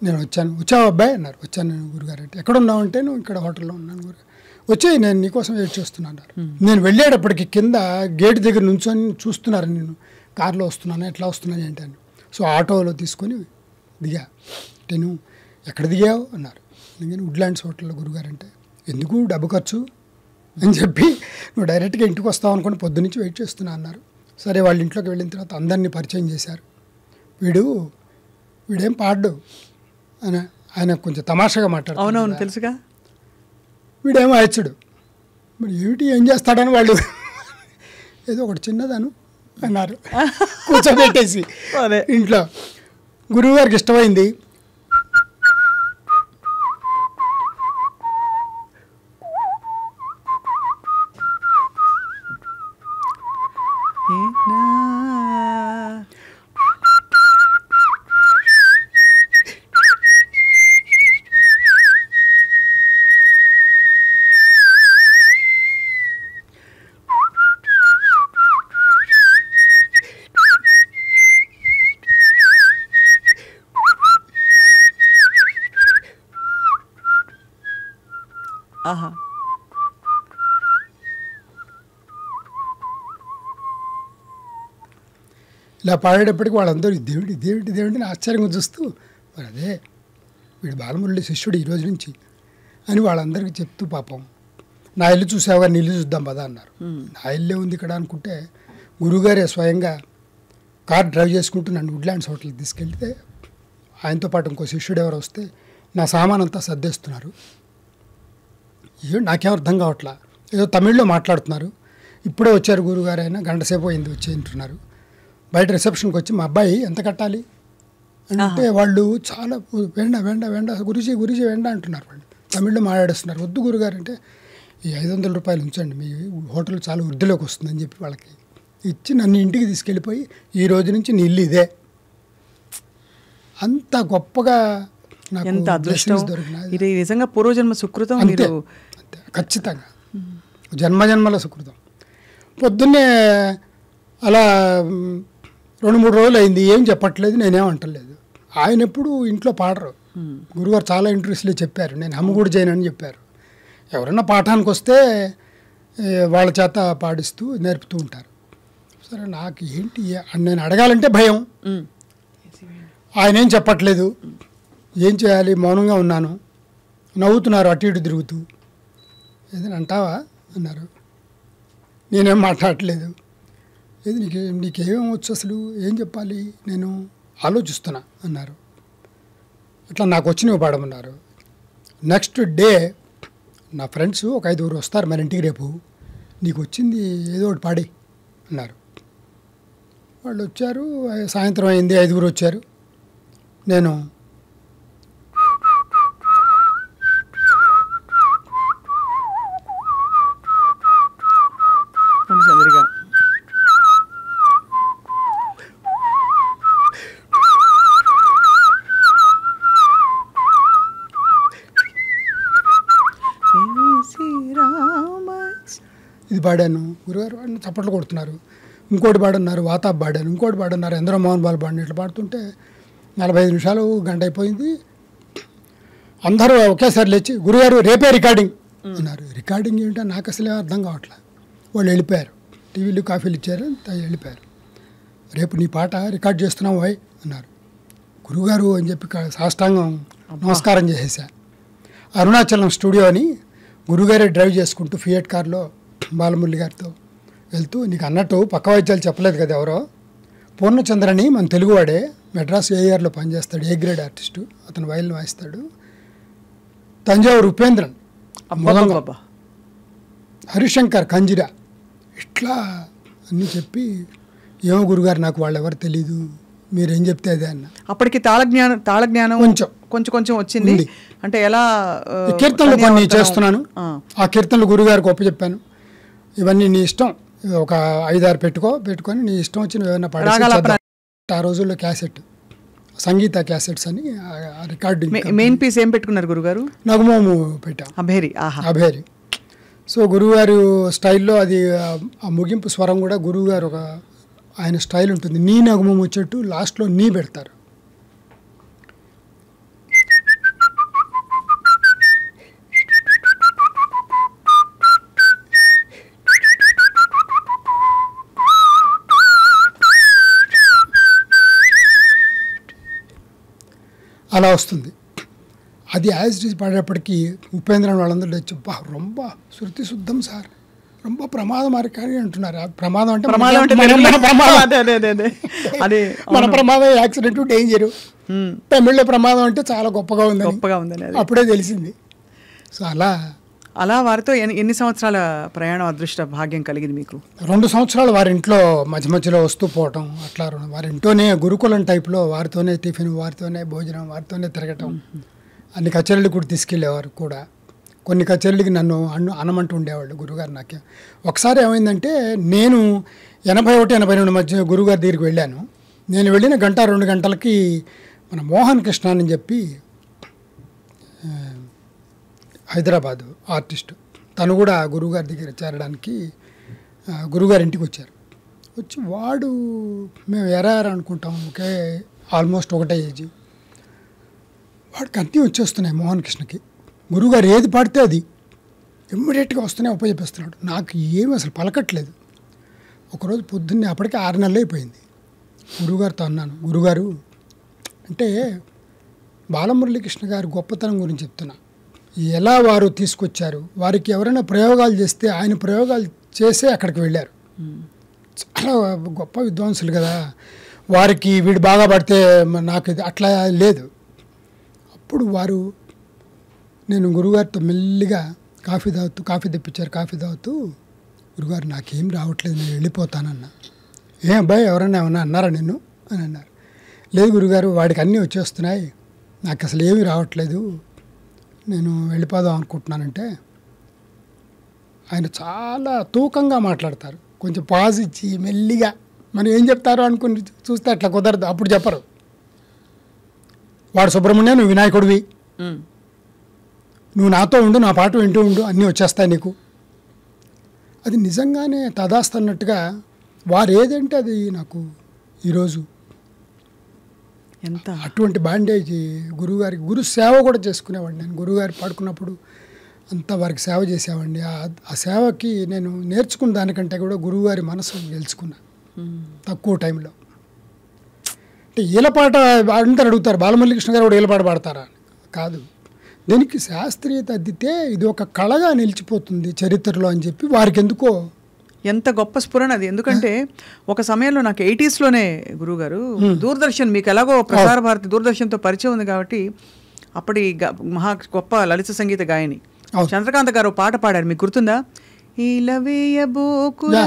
నేను వచ్చావు అబ్బాయి అన్నారు. వచ్చాను నేను గురుగారు అంటే, ఎక్కడ ఉన్నావు అంటే నువ్వు ఇక్కడ హోటల్లో ఉన్నాను గురు. వచ్చి నేను నీకోసం వెయిట్ చేస్తున్నాను అన్నారు. నేను వెళ్ళేటప్పటికి కింద గేట్ దగ్గర నుంచొని చూస్తున్నారు, నేను కారులో వస్తున్నాను ఎట్లా వస్తున్నాను ఏంటని. సో ఆటోలో తీసుకొని దిగా. నేను ఎక్కడ దిగావు అన్నారు. నేను వుడ్లాండ్స్ హోటల్లో గురుగారు అంటే, ఎందుకు డబ్బు ఖర్చు అని చెప్పి నువ్వు డైరెక్ట్గా ఇంటికి వస్తావు అనుకుని పొద్దునుంచి వెయిట్ చేస్తున్నా అన్నారు. సరే వాళ్ళ ఇంట్లోకి వెళ్ళిన తర్వాత అందరినీ పరిచయం చేశారు. వీడేం పాడ్డు అని ఆయన కొంచెం తమాషాగా మాట్లాడు. అవునవును తెలుసుగా. వీడేమో అయచుడు, మరి ఏం చేస్తాడని వాళ్ళు ఏదో ఒకటి చిన్నదాను అన్నారు కూర్చోబెట్టేసి ఇంట్లో. గురువుగారికి ఇష్టమైంది. ఆహా, ఇలా పాడేటప్పటికి వాళ్ళందరూ దేవుడిని ఆశ్చర్యంగా చూస్తూ, మరి అదే వీడు బాలమురళి శిష్యుడు ఈరోజు నుంచి అని వాళ్ళందరికీ చెప్తూ, పాపం నా ఇల్లు చూసావుగా నీ ఇల్లు చూద్దాం పదా అన్నారు. నా ఇల్లే ఉంది ఇక్కడ అనుకుంటే గురువుగారే స్వయంగా కార్ డ్రైవ్ చేసుకుంటూ నన్ను వుడ్లాండ్స్ హోటల్కి తీసుకెళ్తే ఆయనతో పాటు ఇంకో శిష్యుడు ఎవరు వస్తే నా సామాన్ అంతా సర్దేస్తున్నారు. నాకేం అర్థం కావట్లా, ఏదో తమిళ్లో మాట్లాడుతున్నారు. ఇప్పుడే వచ్చారు గురువుగారు, అయినా గంట సేపు అయింది వచ్చి అంటున్నారు. బయట రిసెప్షన్కి వచ్చి మా అబ్బాయి ఎంత కట్టాలి అంటే వాళ్ళు చాలా వెండ గురుజీ వెండ అంటున్నారు. వాళ్ళు తమిళ్లో మాట్లాడేస్తున్నారు. వద్దు గురుగారు అంటే, ఈ 500 రూపాయలు ఉంచండి, మీ హోటల్ చాలా వృద్ధిలోకి వస్తుందని చెప్పి వాళ్ళకి ఇచ్చి నన్ను ఇంటికి తీసుకెళ్ళిపోయి ఈ రోజు నుంచి నీ ఇల్లు ఇదే. అంత గొప్పగా నాకు ఎంత అదృష్టం దొరికినది. ఇది నిజంగా పూర్వజన్మ సుకృతం. అంతే ఖచ్చితంగా జన్మజన్మల సుకృతం. పొద్దున్నే అలా 2-3 రోజులు అయింది, ఏం చెప్పట్లేదు, నేనేమంటలేదు. ఆయన ఎప్పుడు ఇంట్లో పాడరు. గురుగారు చాలా ఇంటర్వ్యూస్లో చెప్పారు, నేను హమ్ము కూడా చేయనని చెప్పారు. ఎవరన్నా పాఠానికి వస్తే వాళ్ళ చేత పాడిస్తూ నేర్పుతూ ఉంటారు. సరే నాకు ఏంటి నేను అడగాలంటే భయం. ఆయన ఏం చెప్పట్లేదు, ఏం చేయాలి, మౌనంగా ఉన్నాను. నవ్వుతున్నారు అటు ఇటు తిరుగుతూ. ఏదైనా అంటావా అన్నారు. నేనేం మాట్లాడట్లేదు. ఏది నీకేమేమి వచ్చు అసలు, ఏం చెప్పాలి, నేను ఆలోచిస్తున్నా అన్నారు. అట్లా నాకు వచ్చినవి పాడమన్నారు. నెక్స్ట్ డే నా ఫ్రెండ్స్ ఒక 5 వస్తారు మన ఇంటికి రేపు, నీకు వచ్చింది ఏదో ఒకటి పాడి అన్నారు. వాళ్ళు వచ్చారు, సాయంత్రం అయింది, 5 వచ్చారు. నేను చంద్రిగా ఇది పాడాను. గురుగారు వాడిని చప్పట్లు కొడుతున్నారు. ఇంకోటి పాడున్నారు, వాతాబ్ పాడాను. ఇంకోటి పాడున్నారు, ఎందరో మోహన్ బాల్ పాడిన. ఇట్లా పాడుతుంటే 45 నిమిషాలు, గంట అయిపోయింది. అందరూ ఒకేసారి లేచి గురుగారు రేపే రికార్డింగ్ అన్నారు. రికార్డింగ్ ఏంటో నాకు అసలే అర్థం కావట్లేదు. వాళ్ళు వెళ్ళిపోయారు, టీవీలు కాఫీలు ఇచ్చారు, వెళ్ళిపోయారు. రేపు నీ పాట రికార్డ్ చేస్తున్నాం వై అన్నారు. గురుగారు అని చెప్పి సాష్టాంగం నమస్కారం చేసేసా. అరుణాచలం స్టూడియో అని గురుగారే డ్రైవ్ చేసుకుంటూ ఫియట్ కార్లో బాలమురళి గారితో వెళ్తూ, నీకు అన్నట్టు పక్క వైద్యాలు చెప్పలేదు కదా ఎవరో, పూర్ణచంద్రని మన తెలుగువాడే, మెడ్రాస్ ఏఆర్లో పనిచేస్తాడు, ఏ గ్రేడ్ ఆర్టిస్టు, అతను వైలిన్ వాయిస్తాడు. తంజావూరు ఉపేంద్రన్, హరిశంకర్ కంజిరా, ఇట్లా అన్నీ చెప్పి, ఏమో గురుగారు నాకు వాళ్ళు ఎవరు తెలీదు, మీరేం చెప్తే అదే అన్న. అప్పటికి తాళజ్ఞానం కొంచెం కొంచెం వచ్చింది. అంటే ఎలా కీర్తనలు కొన్ని చేస్తున్నాను, ఆ కీర్తనలు గురుగారికి ఒప్పచెప్పాను. ఇవన్నీ నీ ఇష్టం, ఒక 5-6 పెట్టుకొని నీ ఇష్టం వచ్చిన ఏమైనా పాడాలి. ఆ రోజుల్లో క్యాసెట్, సంగీత క్యాసెట్స్ అని రికార్డింగ్. మెయిన్ పీస్ ఏం పెట్టుకున్నారు గురుగారు? నగుమోము పెట్టాం, అభేరి. సో గురువుగారు స్టైల్లో అది ఆ ముగింపు స్వరం కూడా గురువుగారు ఒక ఆయన స్టైల్ ఉంటుంది. నీ నగుమం వచ్చేట్టు లాస్ట్లో నీ పెడతారు. అలా వస్తుంది. అది యాజ్ ఇట్ ఈజ్ పాడేటప్పటికీ ఉపేంద్రన్ వాళ్ళందరూ వచ్చి, రొంబ శృతి శుద్ధం సార్, రొంబ ప్రమాదం అరకాని అంటున్నారు. ప్రమాదం అంటే మన ప్రమాదం, యాక్సిడెంట్, డేంజరు. తమిళ్లో ప్రమాదం అంటే చాలా గొప్పగా ఉంది, అప్పుడే తెలిసింది. సో అలా వారితో ఎన్ని సంవత్సరాల ప్రయాణం అదృష్ట భాగ్యం కలిగింది మీకు? 2 సంవత్సరాలు వారింట్లో మధ్య మధ్యలో వస్తూ పోవటం, అట్లా వారింట్లోనే గురుకులం టైప్లో, వారితోనే టిఫిన్, వారితోనే భోజనం, వారితోనే తిరగటం. అన్ని కచేరీలు కూడా తీసుకెళ్ళేవారు కూడా. కొన్ని కచేరీలకి నన్ను అనమంటూ ఉండేవాళ్ళు గురుగారు. నాకే ఒకసారి ఏమైందంటే, నేను 81-82 మధ్య గురుగారి దగ్గరికి వెళ్ళాను. నేను వెళ్ళిన 1-2 గంటలకి మన మోహన్ కృష్ణ అని చెప్పి హైదరాబాదు ఆర్టిస్టు, తను కూడా గురువుగారి దగ్గర చేరడానికి గురువుగారి ఇంటికి వచ్చారు. వచ్చి వాడు, మేము ఎరా అనుకుంటాం, ఒకే ఆల్మోస్ట్ ఒకటే ఏజ్, వాడికి అన్నీ వచ్చేస్తున్నాయి మోహన్ కృష్ణకి. గురువుగారు ఏది పాడితే అది ఇమ్మీడియట్గా వస్తున్నాయి, ఉపయోగిస్తున్నాడు. నాకు ఏమి అసలు పలకట్లేదు. ఒకరోజు పొద్దున్నే, అప్పటికే 6 నెలలు అయిపోయింది, గురువుగారితో అన్నాను, గురుగారు అంటే బాలమురళీకృష్ణ గారి గొప్పతనం గురించి చెప్తున్నా, ఎలా వారు తీసుకొచ్చారు, వారికి ఎవరైనా ప్రయోగాలు చేస్తే ఆయన ప్రయోగాలు చేసే అక్కడికి వెళ్ళారు. చాలా గొప్ప విద్వాంసులు కదా, వారికి వీడు బాగా పడితే నాకు ఇది అట్లా లేదు. అప్పుడు వారు, నేను గురుగారితో మెల్లిగా కాఫీ తెప్పించారు, కాఫీ తాగుతూ, గురుగారు నాకేం రావట్లేదు, నేను వెళ్ళిపోతానన్నా. ఏం అబ్బాయి ఎవరన్నా ఏమన్నా అన్నారా నిన్ను అని అన్నారు. లేదు గురుగారు, వాడికి అన్నీ వచ్చేస్తున్నాయి, నాకు అసలు ఏమీ రావట్లేదు, నేను వెళ్ళిపోదాం అనుకుంటున్నానంటే, ఆయన చాలా తూకంగా మాట్లాడతారు. కొంచెం పాజ్ ఇచ్చి మెల్లిగా, మనం ఏం చెప్తారో అనుకుని చూస్తే అట్లా కుదరదు. అప్పుడు చెప్పరు, వాడు సుబ్రహ్మణ్యం, నువ్వు వినాయకుడివి, నువ్వు నాతో ఉండు, నా పాట వింటూ ఉండు, అన్నీ వచ్చేస్తాయి నీకు. అది నిజంగానే తదాస్తన్నట్టుగా వారు ఏదంటే అది నాకు ఈరోజు ఎంత అటువంటి బాండేజ్. గురువుగారికి గురు సేవ కూడా చేసుకునేవాడిని నేను. గురువుగారు పాడుకున్నప్పుడు అంతా వారికి సేవ చేసేవాడిని. ఆ సేవకి నేను నేర్చుకున్న దానికంటే కూడా గురువుగారి మనసు గెలుచుకున్నా తక్కువ టైంలో. అంటే ఈలపాట అందరూ అడుగుతారు, బాలమురళీకృష్ణ గారు కూడా ఈలపాట పాడతారా? కాదు, దీనికి శాస్త్రీయత అద్దితే ఇది ఒక కళగా నిలిచిపోతుంది చరిత్రలో అని చెప్పి వారికి ఎందుకో ఎంత గొప్ప స్ఫురణ అది. ఎందుకంటే ఒక సమయంలో నాకు 80sలోనే గురువుగారు దూరదర్శన్, మీకు ఎలాగో ప్రసార భారతి దూరదర్శన్తో పరిచయం ఉంది కాబట్టి, అప్పటి మహా గొప్ప లలిత సంగీత గాయని చంద్రకాంత్ గారు పాట పాడారు, మీకు గుర్తుందా? ఇలవేయబోకురా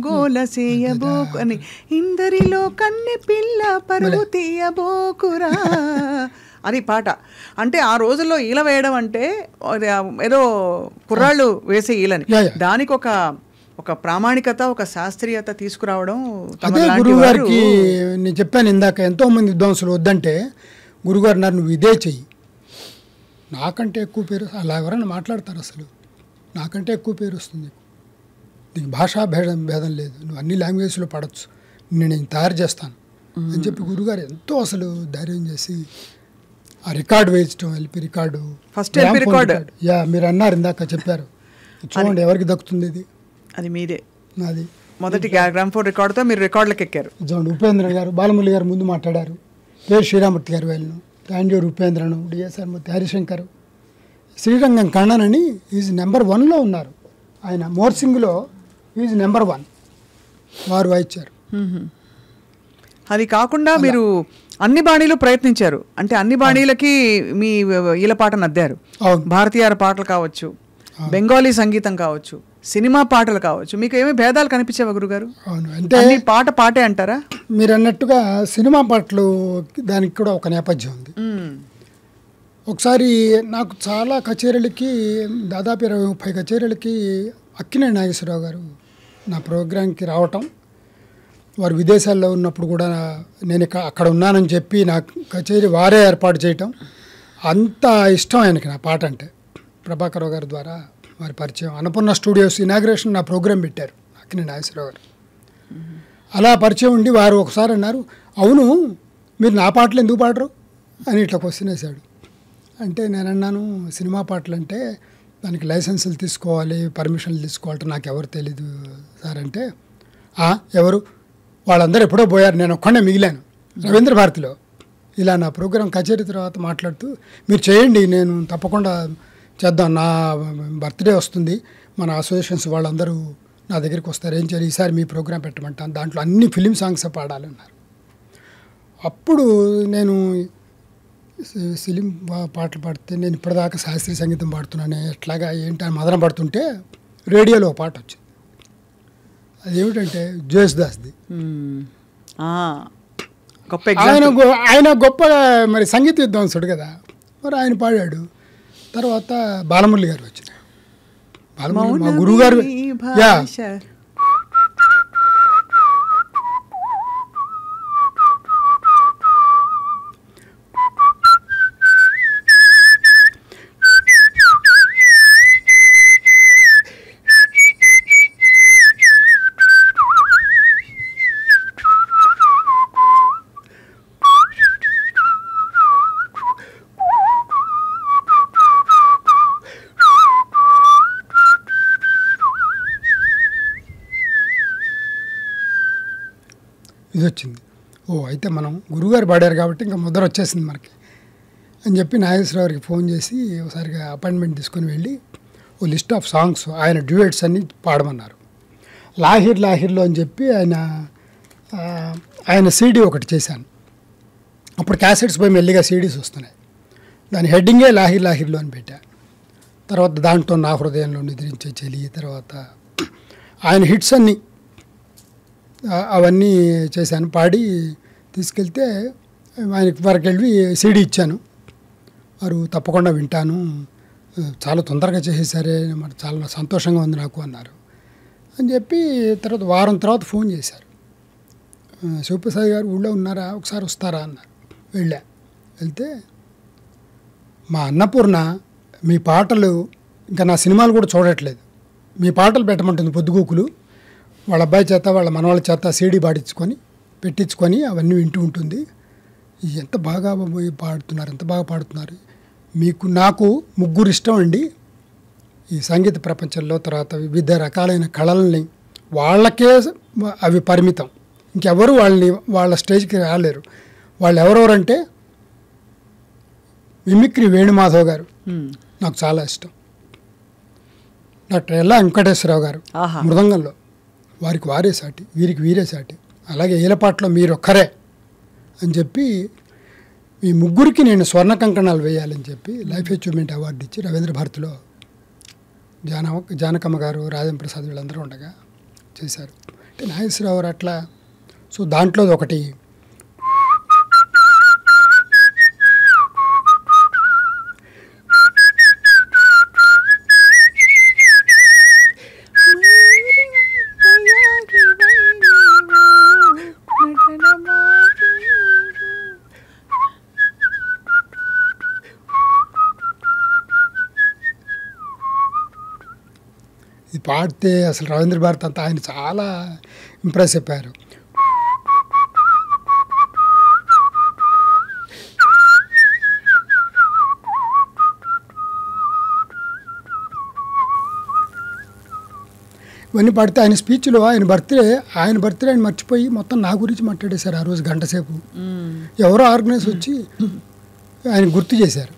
గోల చేయబోకు అని, ఇందరిలో కన్నె పిల్ల పరుగు తీయబోకురా అని పాట. అంటే ఆ రోజుల్లో ఈల వేయడం అంటే ఏదో కుర్రాళ్ళు వేసే ఈలని, దానికి ఒక ప్రామాణికత, ఒక శాస్త్రీయత తీసుకురావడం. అదే గురువు గారికి నేను చెప్పాను ఇందాక, ఎంతోమంది విద్వాంసులు వద్దంటే గురుగారు అన్నారు నువ్వు ఇదే చెయ్యి, నాకంటే ఎక్కువ పేరు. అలా ఎవరైనా మాట్లాడతారు? అసలు నాకంటే ఎక్కువ పేరు వస్తుంది, నీకు భాషా భేదం లేదు, నువ్వు అన్ని లాంగ్వేజ్లో పడవచ్చు, నేను తయారు చేస్తాను అని చెప్పి గురుగారు ఎంతో అసలు ధైర్యం చేసి ఆ రికార్డు వేయించడం, LP record, first LP record. Yeah, మీరు అన్నారు ఇందాక చెప్పారు, చూడండి ఎవరికి దక్కుతుంది ఇది, అది మీదే. అది మొదటి గ్రామ్ఫోన్ రికార్డుతో మీరు రికార్డులకు ఎక్కారు. చూడండి, ఉపేంద్ర గారు, బాలమురళి గారు ముందు మాట్లాడారు, పేరు శ్రీరామూర్తి గారు వెళ్ళను, తాంజూరు ఉపేంద్రను, డిఎస్ఆర్ మూర్తి, హరిశంకర్, శ్రీరంగం కണ്ണన్ అని ఈజ్ నెంబర్ 1లో ఉన్నారు ఆయన, మోర్సింగ్లో ఈజ్ నెంబర్ 1 వారు వాయించారు. అది కాకుండా మీరు అన్ని బాణీలు ప్రయత్నించారు, అంటే అన్ని బాణీలకి మీ ఈలపాట నద్దారు. భారతీయ పాటలు కావచ్చు, బెంగాలీ సంగీతం కావచ్చు, సినిమా పాటలు కావచ్చు, మీకు ఏమి భేదాలు కనిపించేవా గురుగారు? అవును, అంటే పాటే అంటారా? మీరు అన్నట్టుగా సినిమా పాటలు దానికి కూడా ఒక నేపథ్యం ఉంది. ఒకసారి నాకు చాలా కచేరీలకి, దాదాపు 20-30 కచేరీలకి అక్కినేని నాగేశ్వరరావు గారు నా ప్రోగ్రాంకి రావటం, వారు విదేశాల్లో ఉన్నప్పుడు కూడా నేను అక్కడ ఉన్నానని చెప్పి నాకు కచేరీ వారే ఏర్పాటు చేయటం, అంత ఇష్టం ఆయనకి నా పాట అంటే. ప్రభాకర్ గారి ద్వారా వారి పరిచయం, అన్నపూర్ణ స్టూడియోస్ ఇనాగ్రేషన్ నా ప్రోగ్రాం పెట్టారు అక్కినేని నాగేశ్వరరావు గారు. అలా పరిచయం ఉండి వారు ఒకసారి అన్నారు, అవును మీరు నా పాటలు ఎందుకు పాడరు అని ఇట్లా క్వశ్చన్ వేశాడు. అంటే నేను అన్నాను, సినిమా పాటలు అంటే దానికి లైసెన్సులు తీసుకోవాలి, పర్మిషన్లు తీసుకోవాలంటే నాకు ఎవరు తెలీదు సార్ అంటే, ఎవరు వాళ్ళందరూ ఎప్పుడో పోయారు, నేను ఒక్కడే మిగిలాను రవీంద్ర భారతిలో. ఇలా నా ప్రోగ్రాం కచేరీ తర్వాత మాట్లాడుతూ, మీరు చేయండి, నేను తప్పకుండా చేద్దాం, నా బర్త్డే వస్తుంది, మన అసోసియేషన్స్ వాళ్ళందరూ నా దగ్గరికి వస్తారు, ఏం చేయాలి ఈసారి మీ ప్రోగ్రాం పెట్టమంటాను, దాంట్లో అన్ని ఫిలిం సాంగ్స్ పాడాలన్నారు. అప్పుడు నేను ఫిలిం పాటలు పాడితే, నేను ఇప్పటిదాకా శాస్త్రీయ సంగీతం పాడుతున్నాను ఎట్లాగా ఏంటి అని మదన పడుతుంటే రేడియోలో పాట వచ్చింది. అదేమిటంటే జేసుదాస్ది. ఆయన గొప్ప మరి సంగీత విద్వాంసుడు కదా, మరి ఆయన పాడాడు. తర్వాత బాలమురళి గారు వచ్చిన, బాలమురళి మా గురువు గారు. ఇది వచ్చింది. అయితే మనం గురువుగారు పాడారు కాబట్టి ఇంకా ముద్ర వచ్చేసింది మనకి అని చెప్పి నాగేశ్వరరావుకి ఫోన్ చేసి ఒకసారిగా అపాయింట్మెంట్ తీసుకొని వెళ్ళి ఓ లిస్ట్ ఆఫ్ సాంగ్స్ ఆయన డ్యూయెట్స్ అన్ని పాడమన్నారు. లాహిర్ లాహిర్లో అని చెప్పి ఆయన సీడీ ఒకటి చేశాను. అప్పుడు క్యాసెట్స్ పోయి మెల్లిగా సీడీస్ వస్తున్నాయి, దాని హెడ్డింగే లాహిర్ లాహిర్లో అని పెట్టా. తర్వాత దాంట్లో నా హృదయంలో నిద్రించే చెలి, తర్వాత ఆయన హిట్స్ అన్నీ అవన్నీ చేశాను, పాడి తీసుకెళ్తే ఆయనకి వరకు వెళ్ళి సీడీ ఇచ్చాను. వారు తప్పకుండా వింటాను, చాలా తొందరగా చేసేసారే, మరి చాలా సంతోషంగా ఉంది నాకు అన్నారు అని చెప్పి. తర్వాత వారం తర్వాత ఫోన్ చేశారు, శివప్రసాద్ గారు ఊళ్ళో ఉన్నారా, ఒకసారి వస్తారా అన్నారు. వెళ్తే మా అన్నపూర్ణ మీ పాటలు ఇంకా నా సినిమాలు కూడా చూడట్లేదు, మీ పాటలు పెట్టమంటుంది పొద్దుగూకులు, వాళ్ళ అబ్బాయి చేత వాళ్ళ మనవాళ్ళ చేత సీడీ పెట్టించుకొని అవన్నీ వింటూ ఉంటుంది. ఎంత బాగా పాడుతున్నారు, ఎంత బాగా పాడుతున్నారు, నాకు ముగ్గురు ఇష్టం అండి ఈ సంగీత ప్రపంచంలో. తర్వాత వివిధ రకాలైన కళల్ని వాళ్ళకే అవి పరిమితం, ఇంకెవరు వాళ్ళ స్టేజ్కి రాలేరు. వాళ్ళు ఎవరెవరంటే మిమిక్రీ వేణుమాధవ్ గారు నాకు చాలా ఇష్టం, డాక్టర్ ఎల్లా వెంకటేశ్వరరావు గారు మృదంగంలో వారికి వారే సాటి, వీరికి వీరే సాటి, అలాగే ఈలపాటలో మీరొక్కరే అని చెప్పి ఈ ముగ్గురికి నేను స్వర్ణ కంకణాలు వేయాలని చెప్పి లైఫ్ అచీవ్మెంట్ అవార్డు ఇచ్చి రవీంద్ర భారతిలో జానకమ్మ గారు, రాజేంద్ర ప్రసాద్ వీళ్ళందరూ ఉండగా చేశారు. అంటే నాగేశ్వరరావు గారు అట్లా. సో దాంట్లో ఒకటి ఇది పాడితే అసలు రవీంద్ర భారతి అంతా ఆయన చాలా ఇంప్రెస్ అయిపోయారు. ఇవన్నీ పడితే ఆయన స్పీచ్లో ఆయన బర్త్డే ఆయన మర్చిపోయి మొత్తం నా గురించి మాట్లాడేశారు ఆ రోజు గంట సేపు. ఎవరో ఆర్గనైజ్ వచ్చి ఆయన గుర్తు చేశారు.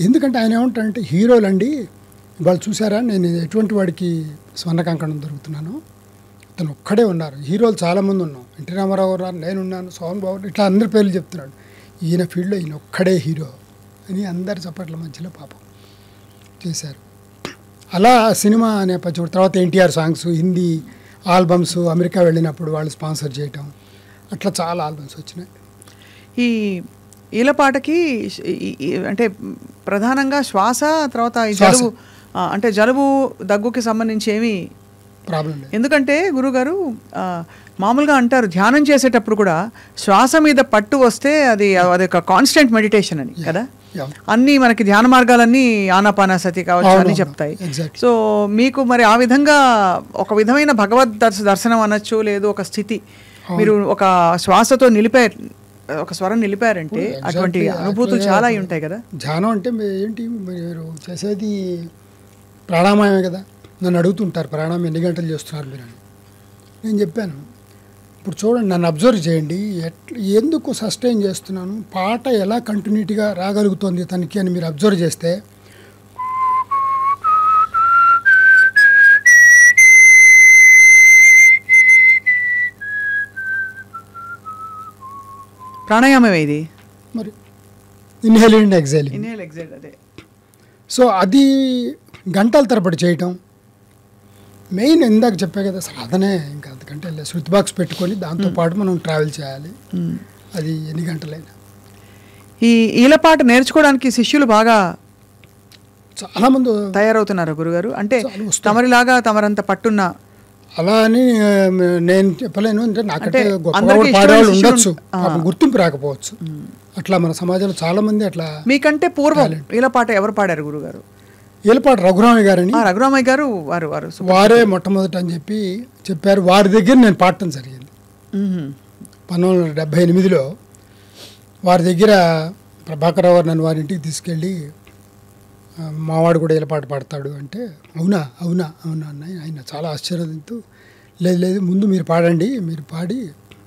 ఎందుకంటే ఆయన ఏమంటారంటే, హీరోలండి వాళ్ళు చూసారా నేను ఎటువంటి వాడికి స్వర్ణ కంకణం దొరుకుతున్నాను, అతను ఒక్కడే ఉన్నారు, హీరోలు చాలామంది ఉన్నాం, ఎన్టీ రామారావు గారు నేనున్నాను, సోహన్ బాబు, ఇట్లా అందరి పేర్లు చెప్తున్నాడు. ఈయన ఫీల్డ్లో ఈయన ఒక్కడే హీరో అని అందరి చప్పట్ల మధ్యలో పాపం చేశారు. అలా సినిమా నేపథ్యం. తర్వాత NTR songs, Hindi albums, America వెళ్ళినప్పుడు వాళ్ళు స్పాన్సర్ చేయటం, అట్లా చాలా ఆల్బమ్స్ వచ్చినాయి. ఈ ఈలపాటకి అంటే ప్రధానంగా శ్వాస, తర్వాత ఈ జలుబు, అంటే జలుబు దగ్గుకి సంబంధించి ఏమి ప్రాబ్లం లేదు. ఎందుకంటే గురుగారు మామూలుగా అంటారు ధ్యానం చేసేటప్పుడు కూడా శ్వాస మీద పట్టు వస్తే అది ఒక కాన్స్టెంట్ మెడిటేషన్ అని కదా. అన్నీ మనకి ధ్యాన మార్గాలన్నీ ఆనాపానసతి కావచ్చు అని చెప్తాయి. సో మీకు మరి ఆ విధంగా ఒక విధమైన భగవద్ దర్శనం అనొచ్చు, లేదు ఒక స్థితి మీరు ఒక శ్వాసతో ఒక స్వరం నిలిపారంటే అటువంటి అనుభూతులు చాలా ఉంటాయి కదా. ధ్యానం అంటే ఏంటి, మీరు చేసేది ప్రాణాయామమే కదా. నన్ను అడుగుతుంటారు ప్రాణాయామం ఎన్ని గంటలు చేస్తున్నారు మీరు అని. నేను చెప్పాను, ఇప్పుడు చూడండి నన్ను అబ్జర్వ్ చేయండి, ఎందుకు సస్టైన్ చేస్తున్నాను, పాట ఎలా కంటిన్యూటీగా రాగలుగుతుంది తనకి అని మీరు అబ్జర్వ్ చేస్తే ప్రాణాయామం ఇది మరి ఇన్హేల్ అండ్ ఎక్సేల్. అదే. సో అది గంటల తరబడి చేయటం మెయిన్. ఇందాక చెప్పా కదా సాధనే, ఇంకా అంతకంటే శృతి బాక్స్ పెట్టుకొని దాంతోపాటు మనం ట్రావెల్ చేయాలి. అది ఎన్ని గంటలైనా. ఈ ఈలపాట నేర్చుకోవడానికి శిష్యులు బాగా చాలామంది తయారవుతున్నారు గురుగారు. అంటే తమరిలాగా తమరంత పట్టున్న అలా అని నేను చెప్పలేను. అంటే నాకంటే గొప్పగా పాడేవాళ్ళు ఉండొచ్చు, గుర్తింపు రాకపోవచ్చు. అట్లా మన సమాజంలో చాలా మంది అట్లా. మీకంటే పూర్వం ఈలపాట ఎవరు పాడారు గురుగారు? ఈలపాట రఘురామయ్య గారని. రఘురామయ్య గారు వారే మొట్టమొదట అని చెప్పారు. వారి దగ్గర నేను పాడటం జరిగింది 1978లో. వారి దగ్గర ప్రభాకర్ రావు నన్ను వారి ఇంటికి తీసుకెళ్ళి, మావాడు కూడా ఈలపాట పాడతాడు అంటే, అవునా అవునా అవునా అన్న. ఆయన చాలా ఆశీర్వదించు, లేదు ముందు మీరు పాడండి, మీరు పాడి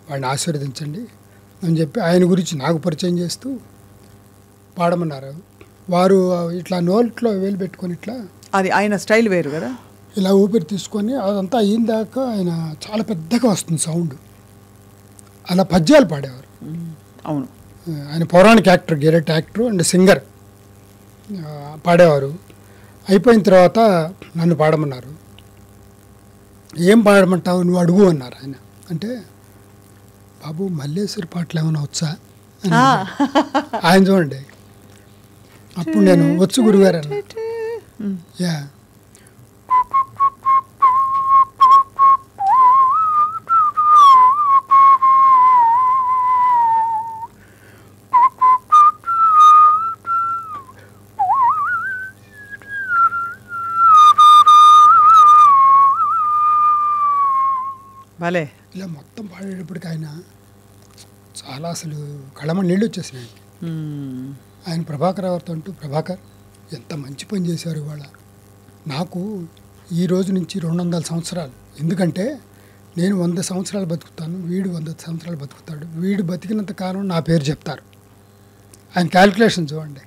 వాడిని ఆశీర్వదించండి అని చెప్పి ఆయన గురించి నాకు పరిచయం చేస్తూ పాడమన్నారు. వారు ఇట్లా నోట్లో వేలు పెట్టుకొని ఇట్లా, అది ఆయన స్టైల్ వేరు కదా, ఇలా ఊపిరి తీసుకొని అదంతా అయిన దాకా ఆయన చాలా పెద్దగా వస్తుంది సౌండ్. అలా పద్యాలు పాడేవారు. అవును, ఆయన పౌరాణిక యాక్టర్, గెరెట్ యాక్టర్ అండ్ సింగర్ పాడేవారు. అయిపోయిన తర్వాత నన్ను పాడమన్నారు. ఏం పాడమంటావు నువ్వు అడుగు అన్నారు ఆయన. అంటే బాబు మల్లేశ్వరి పాటలు ఏమైనా వచ్చా అని ఆయన చూడండి. అప్పుడు నేను వచ్చు గురుగారు అన్న. యా భలే. ఇలా మొత్తం పాడేటప్పటికి ఆయన చాలా అసలు కళ్ళమని నీళ్ళు వచ్చేసినాయి. ఆయన ప్రభాకర్ గారితో అంటూ, ప్రభాకర్ ఎంత మంచి పని చేశారు ఇవాళ, నాకు ఈ రోజు నుంచి 200 సంవత్సరాలు, ఎందుకంటే నేను 100 సంవత్సరాలు బతుకుతాను, వీడు 100 సంవత్సరాలు బతుకుతాడు, వీడు బతికినంత కాలం నా పేరు చెప్తారు. ఆయన క్యాల్కులేషన్ చూడండి.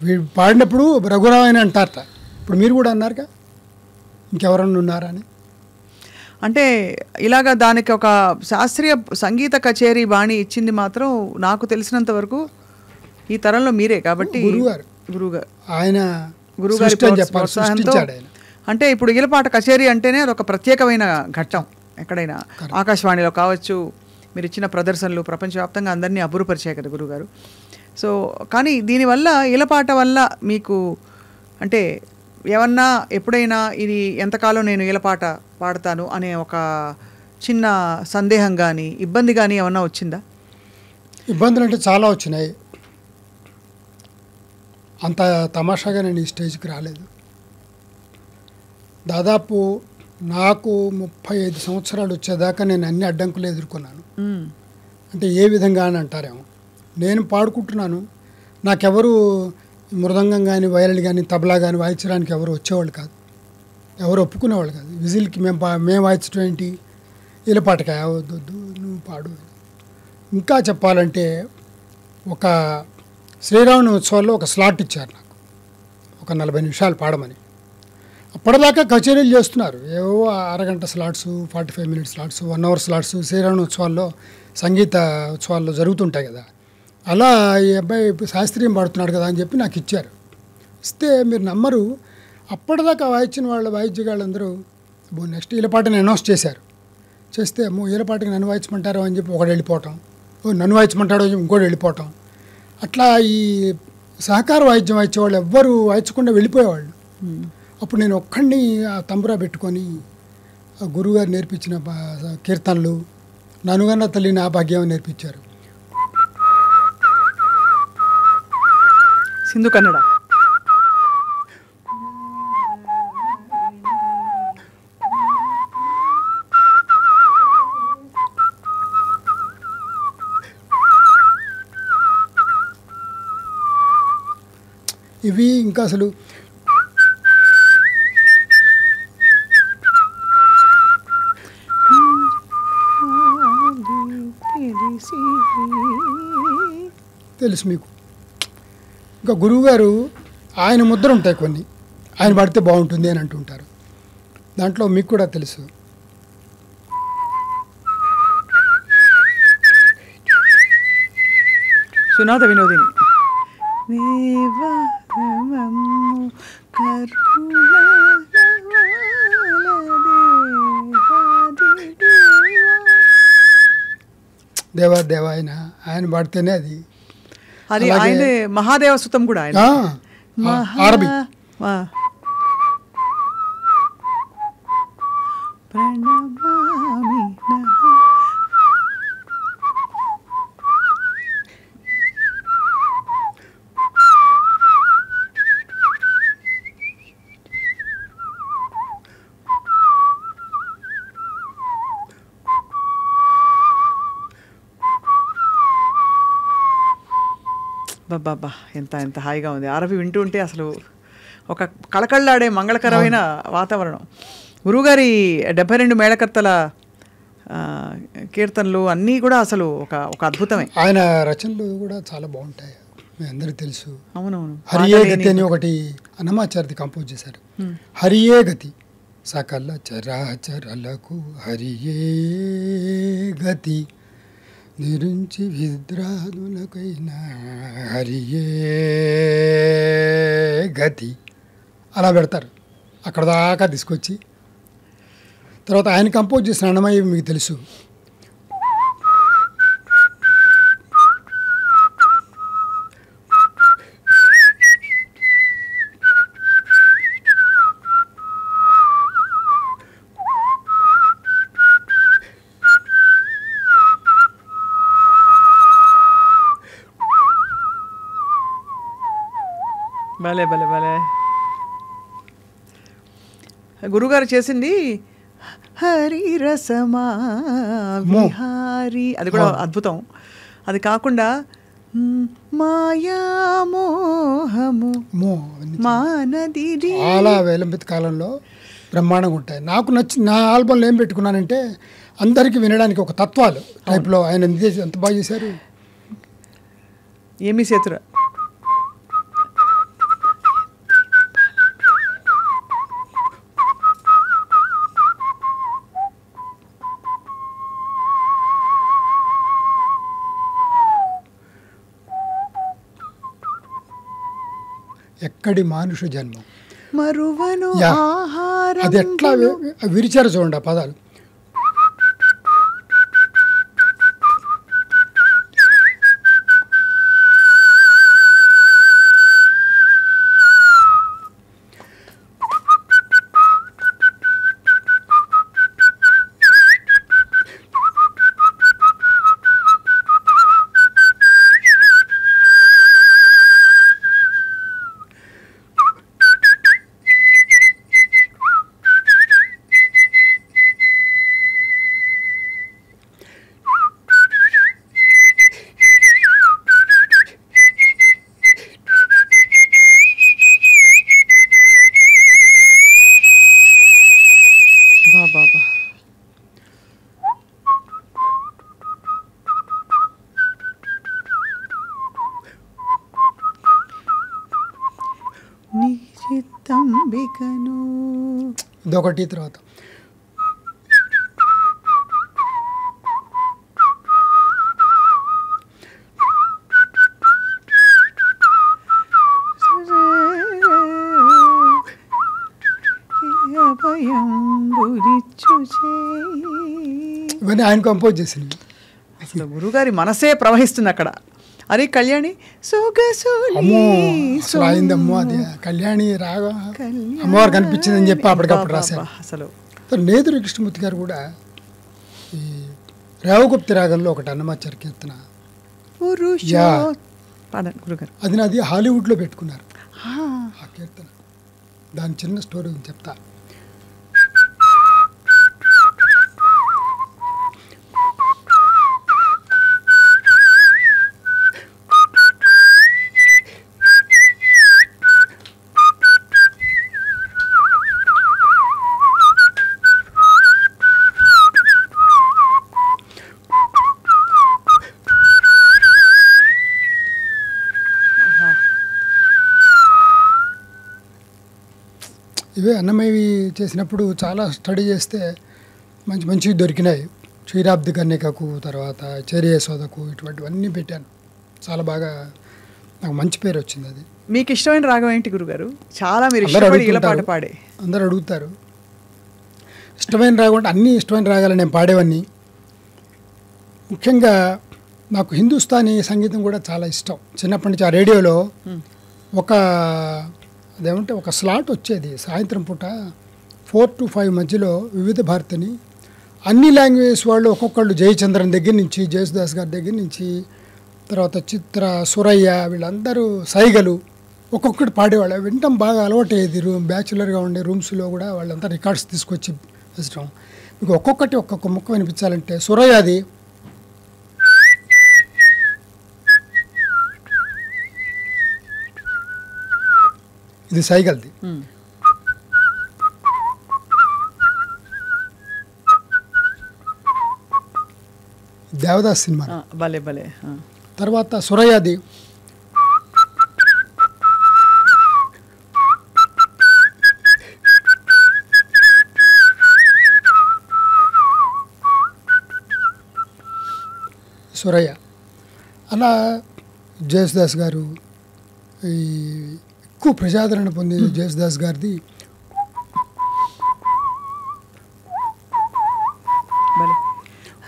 వీడు పాడినప్పుడు రఘురావు అని అంటారట, ఇప్పుడు మీరు కూడా అన్నారుగా ఇంకెవరన్నా ఉన్నారా అని. అంటే ఇలాగ దానికి ఒక శాస్త్రీయ సంగీత కచేరీ బాణి ఇచ్చింది మాత్రం నాకు తెలిసినంత వరకు ఈ తరంలో మీరే. కాబట్టి గురుగారు ఆయన గురుగారి ప్రోత్సాహంతో అంటే ఇప్పుడు ఈలపాట కచేరీ అంటేనే అదొక ప్రత్యేకమైన ఘట్టం. ఎక్కడైనా ఆకాశవాణిలో కావచ్చు, మీరు ఇచ్చిన ప్రదర్శనలు ప్రపంచవ్యాప్తంగా అందరినీ అబ్బురుపరిచాయి కదా గురుగారు. సో కానీ దీనివల్ల ఈలపాట వల్ల మీకు అంటే ఏమన్నా ఎప్పుడైనా ఇది ఎంతకాలం నేను ఈలపాట పాడతాను అనే ఒక చిన్న సందేహం కానీ ఇబ్బంది కానీ ఏమన్నా వచ్చిందా? ఇబ్బందులు అంటే చాలా వచ్చినాయి. అంత తమాషాగా నేను ఈ స్టేజ్కి రాలేదు. దాదాపు నాకు 35 సంవత్సరాలు వచ్చేదాకా నేను అన్ని అడ్డంకులు ఎదుర్కొన్నాను. అంటే ఏ విధంగా అని అంటారేమో, నేను పాడుకుంటున్నాను, నాకెవరు మృదంగం కానీ వయలిన్ కానీ తబలా కానీ వాయించడానికి ఎవరు వచ్చేవాళ్ళు కాదు, ఎవరు ఒప్పుకునేవాళ్ళు కాదు. విజిల్కి మేము వాయించడం ఏంటి, ఈలపాటగా వద్దు నువ్వు పాడు. ఇంకా చెప్పాలంటే ఒక శ్రీరామనవమి ఉత్సవాల్లో ఒక స్లాట్ ఇచ్చారు నాకు, ఒక 40 నిమిషాలు పాడమని. అప్పటిదాకా కచేరీలు చేస్తున్నారు, ఏవో అరగంట slots, 45 minutes slots, 1 hour slots Sri Rama Navami ఉత్సవాల్లో, సంగీత ఉత్సవాల్లో జరుగుతుంటాయి కదా. అలా ఈ అబ్బాయి శాస్త్రీయం పాడుతున్నాడు కదా అని చెప్పి నాకు ఇచ్చారు. ఇస్తే మీరు నమ్మరు, అప్పటిదాకా వాయించిన వాయిద్యగాళ్ళందరూ నెక్స్ట్ ఈలపాటని అనౌన్స్ చేశారు. చేస్తే ఈలపాటకి నన్ను వాయించమంటారు అని చెప్పి ఒకడు వెళ్ళిపోవటం, నన్ను వాయించమంటాడు అని ఇంకోటి వెళ్ళిపోవటం. అట్లా ఈ సహకార వాయిద్యం వాయించేవాళ్ళు ఎవ్వరూ వాయించకుండా వెళ్ళిపోయేవాళ్ళు. అప్పుడు నేను ఒక్కడిని ఆ తంబురా పెట్టుకొని గురువుగారు నేర్పించిన కీర్తనలు, ననుగన్న తల్లిని ఆ భాగ్యం నేర్పించారు. సింధు కన్నడ ఇవి ఇంకా అసలు తెలుసు మీకు. ఇంకా గురువుగారు ఆయన ముద్ర ఉంటాయి కొన్ని, ఆయన పడితే బాగుంటుంది అని అంటుంటారు. దాంట్లో మీకు కూడా తెలుసు. సునాద వినోదిని దేవా ఆయన పాడితేనే అది. అది ఆయన మహాదేవసుతం కూడా ఆయన ఆరబి. బాబా ఎంత ఎంత హాయిగా ఉంది. ఆరవి వింటూ ఉంటే అసలు ఒక కళకళ్ళాడే మంగళకరమైన వాతావరణం. గురువుగారి 72 మేళకర్తల కీర్తనలు అన్నీ కూడా అసలు ఒక అద్భుతమే. ఆయన రచనలు కూడా చాలా బాగుంటాయి, మీ అందరికీ తెలుసు. అవునవును. హరియే గతి అని ఒకటి అన్నమాచార్య కంపోజ్ చేశారు. హరియే గతి సకల చరాచరలకు హరియే గతి, నిరుంచి విద్రాదులకైనా హరియే గతి అలా పెడతారు. అక్కడ దాకా తీసుకొచ్చి తర్వాత ఆయన కంపోజ్ చేసిన అన్నమయ్య మీకు తెలుసు. భలే భలే భలే. గురుగారు చేసింది హరి రసమా విహారి, అది కూడా అద్భుతం. అది కాకుండా మాయామోహము మానది చాలా వేలంబిత కాలంలో బ్రహ్మాండంగా ఉంటాయి. నాకు నచ్చిన నా ఆల్బంలో ఏం పెట్టుకున్నానంటే అందరికీ వినడానికి ఒక తత్వాలు టైప్లో ఆయన ఎంత బాగా చేశారు. ఏమి చేతురా ఎక్కడి మానుష జన్మం మరువను ఆహారము అది ఎట్లా విరిచారు చూడండి ఆ పదాలు. బాబా నిశ్చితంబికను ఇదొకటి. తర్వాత ఇవన్నీ ఆయన కంపోజ్ చేసింది. అసలు గురుగారి మనసే ప్రవహిస్తుంది అక్కడ. అరే కళ్యాణి అమ్మో అసలు అయిందమ్మో అది కళ్యాణి రాగా అమ్మవారు కనిపించిందని చెప్పి అప్పటికప్పుడు రాశారు. అసలు నేదురు కృష్ణమూర్తి గారు కూడా ఈ రేవగుప్తి రాగంలో ఒకటి అన్నమాచార్య కీర్తన అది నాది హాలీవుడ్లో పెట్టుకున్నారు ఆ కీర్తన. దాని చిన్న స్టోరీ చెప్తా. ఇవే అన్నమయ్యవి చేసినప్పుడు చాలా స్టడీ చేస్తే మంచి మంచివి దొరికినాయి. క్షీరాబ్ది కన్యకకు, తర్వాత చెరి యశోదకు, ఇటువంటివన్నీ పెట్టాను. చాలా బాగా నాకు మంచి పేరు వచ్చింది. అది మీకు ఇష్టమైన రాగం ఏంటి గురుగారు? చాలా మీరు ఇష్టపడి ఇలా పాట పాడే అందరూ అడుగుతారు. ఇష్టమైన రాగం అంటే అన్నీ ఇష్టమైన రాగాలు నేను పాడేవన్నీ. ముఖ్యంగా నాకు హిందుస్థానీ సంగీతం కూడా చాలా ఇష్టం. చిన్నప్పటి నుంచి ఆ రేడియోలో అదేమంటే ఒక స్లాట్ వచ్చేది సాయంత్రం పూట 4 to 5 మధ్యలో వివిధ భారతిని. అన్ని లాంగ్వేజెస్ వాళ్ళు ఒక్కొక్కళ్ళు జయచంద్రన్ దగ్గర నుంచి, జయసుదాస్ గారి దగ్గర నుంచి, తర్వాత చిత్ర, సురయ్య, వీళ్ళందరూ సైగలు ఒక్కొక్కటి పాడేవాళ్ళు. వినటం బాగా అలవాటు అయ్యేది. బ్యాచులర్గా ఉండే రూమ్స్లో కూడా వాళ్ళంతా రికార్డ్స్ తీసుకొచ్చి వేసడం. మీకు ఒక్కొక్కటి ఒక్కొక్క ముక్క వినిపించాలంటే సురయ్యది ఇది సైగల్ది. దేవదాస్ సినిమా. భలే భలే. తర్వాత సురయ్యది సురయ్య. అలా జయసుదాస్ గారు ఈ ఎక్కువ ప్రజాదరణ పొందిన జయసుదాస్ గారిది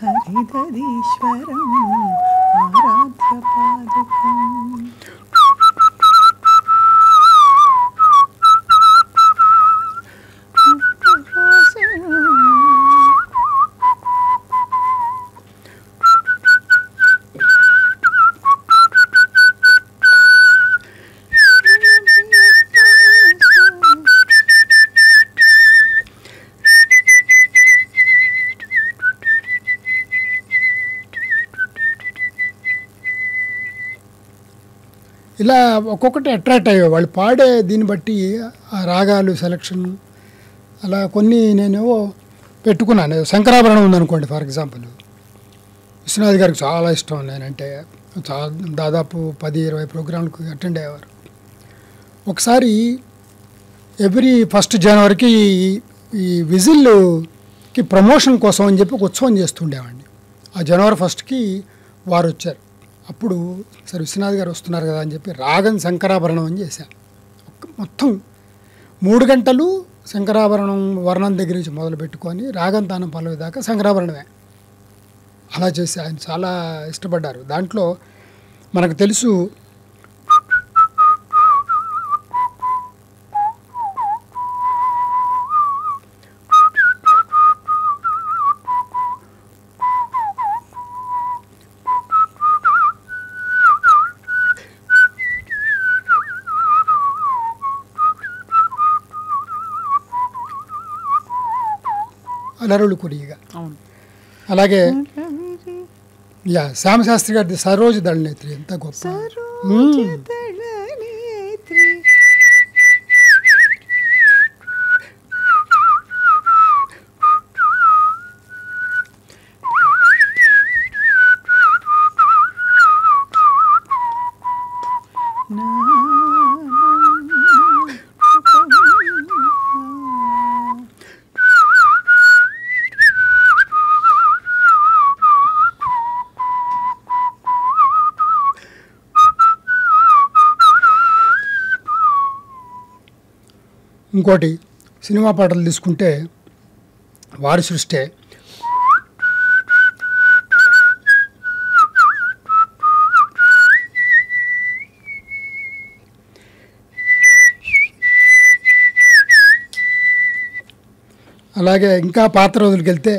హరిధరీశ్వరం ఆరాధ్య పాదకం. ఇలా ఒక్కొక్కటి అట్రాక్ట్ అయ్యే వాళ్ళు పాడే దీన్ని బట్టి ఆ రాగాలు సెలక్షన్ అలా కొన్ని నేనేవో పెట్టుకున్నాను. శంకరాభరణం ఉందనుకోండి ఫర్ ఎగ్జాంపుల్, విశ్వనాథ్ గారికి చాలా ఇష్టం. నేనంటే దాదాపు 10-20 ప్రోగ్రాంలకు అటెండ్ అయ్యేవారు. ఒకసారి ఎవ్రీ 1st జనవరికి ఈ విజిల్కి ప్రమోషన్ కోసం అని చెప్పి ఒక ఉత్సవం చేస్తుండేవాడిని. ఆ జనవరి 1కి వారు వచ్చారు. అప్పుడు సరే విశ్వనాథ్ గారు వస్తున్నారు కదా అని చెప్పి రాగం శంకరాభరణం అని చేశాను. మొత్తం 3 గంటలు శంకరాభరణం వర్ణం దగ్గర నుంచి మొదలు పెట్టుకొని రాగం తానం పల్లవి దాకా శంకరాభరణమే. అలా చేసి ఆయన చాలా ఇష్టపడ్డారు. దాంట్లో మనకు తెలుసు అలరులు కొరియగా. అవును. అలాగే శ్యామశాస్త్రి గారి సరోజ దళనేత్రి ఎంత గొప్ప. ఇంకోటి సినిమా పాటలు తీసుకుంటే వారి సృష్టే. అలాగే ఇంకా పాత రోజులకి వెళ్తే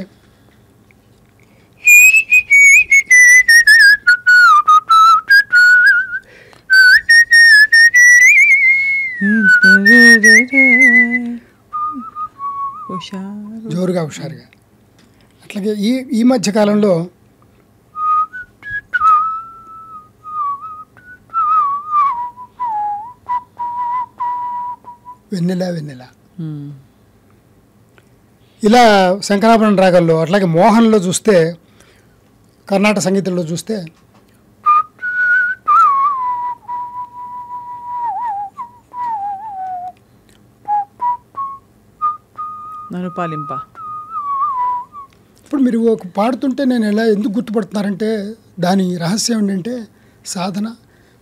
జోరుగా హుషారుగా. అట్లాగే ఈ మధ్య కాలంలో వెన్నెల ఇలా శంకరాభరణం రాగాల్లో. అట్లాగే మోహన్లో చూస్తే, కర్ణాటక సంగీతంలో చూస్తే నన్ను పాలింప. ఇప్పుడు మీరు ఒక పాడుతుంటే నేను ఎలా ఎందుకు గుర్తుపడుతున్నారంటే దాని రహస్యం ఏంటంటే సాధన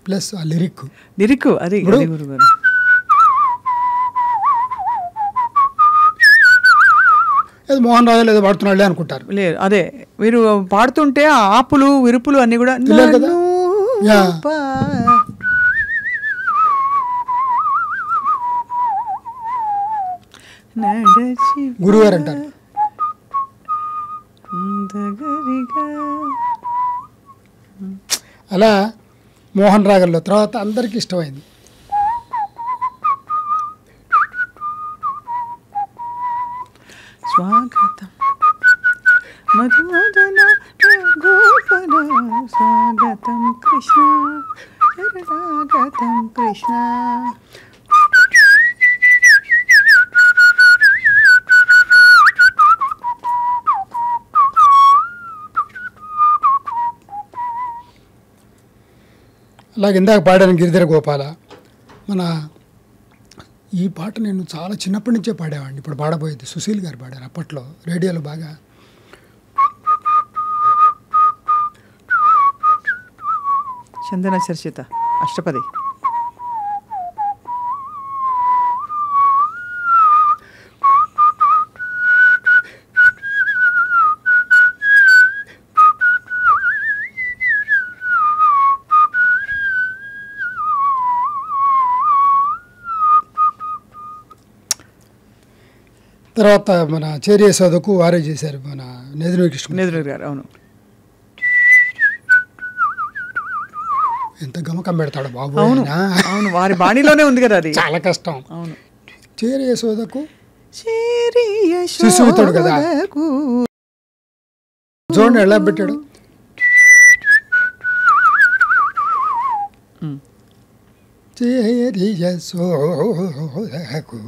ప్లస్ ఆ లిరిక్. అది గురుగారు. అది మోహన్ రాజు ఏదో పాడుతున్నాళ్ళే అనుకుంటారు. లేదు, అదే మీరు పాడుతుంటే ఆ ఆపులు విరుపులు అన్నీ కూడా తెలియదు కదా. గురుగారు అంటారు. అలా మోహన్ రాగంలో తర్వాత అందరికీ ఇష్టమైంది. స్వాగతం మధుమదన గోపన స్వాగతం కృష్ణ స్వాగతం కృష్ణ. అలాగే ఇందాక పాడాను గిరిధర గోపాల. మన ఈ పాట నేను చాలా చిన్నప్పటి నుంచే పాడేవాడిని. ఇప్పుడు పాడబోయేది సుశీల్ గారు పాడారు అప్పట్లో రేడియోలో బాగా. చందన చర్చిత అష్టపది. తర్వాత మన చేరి యశోదకు వారే చేశారు మన నేదునూరి కృష్ణ గారు. అవును. ఎంత గమకం పెడతాడు బాబు. అవును, వారి బాణీలోనే ఉంది కదా అది. చాలా కష్టం. అవును. చేరి యశోదకు శిశువుతాడు కదా, చూడండి ఎలా పెట్టాడు. చేరి యశోదకు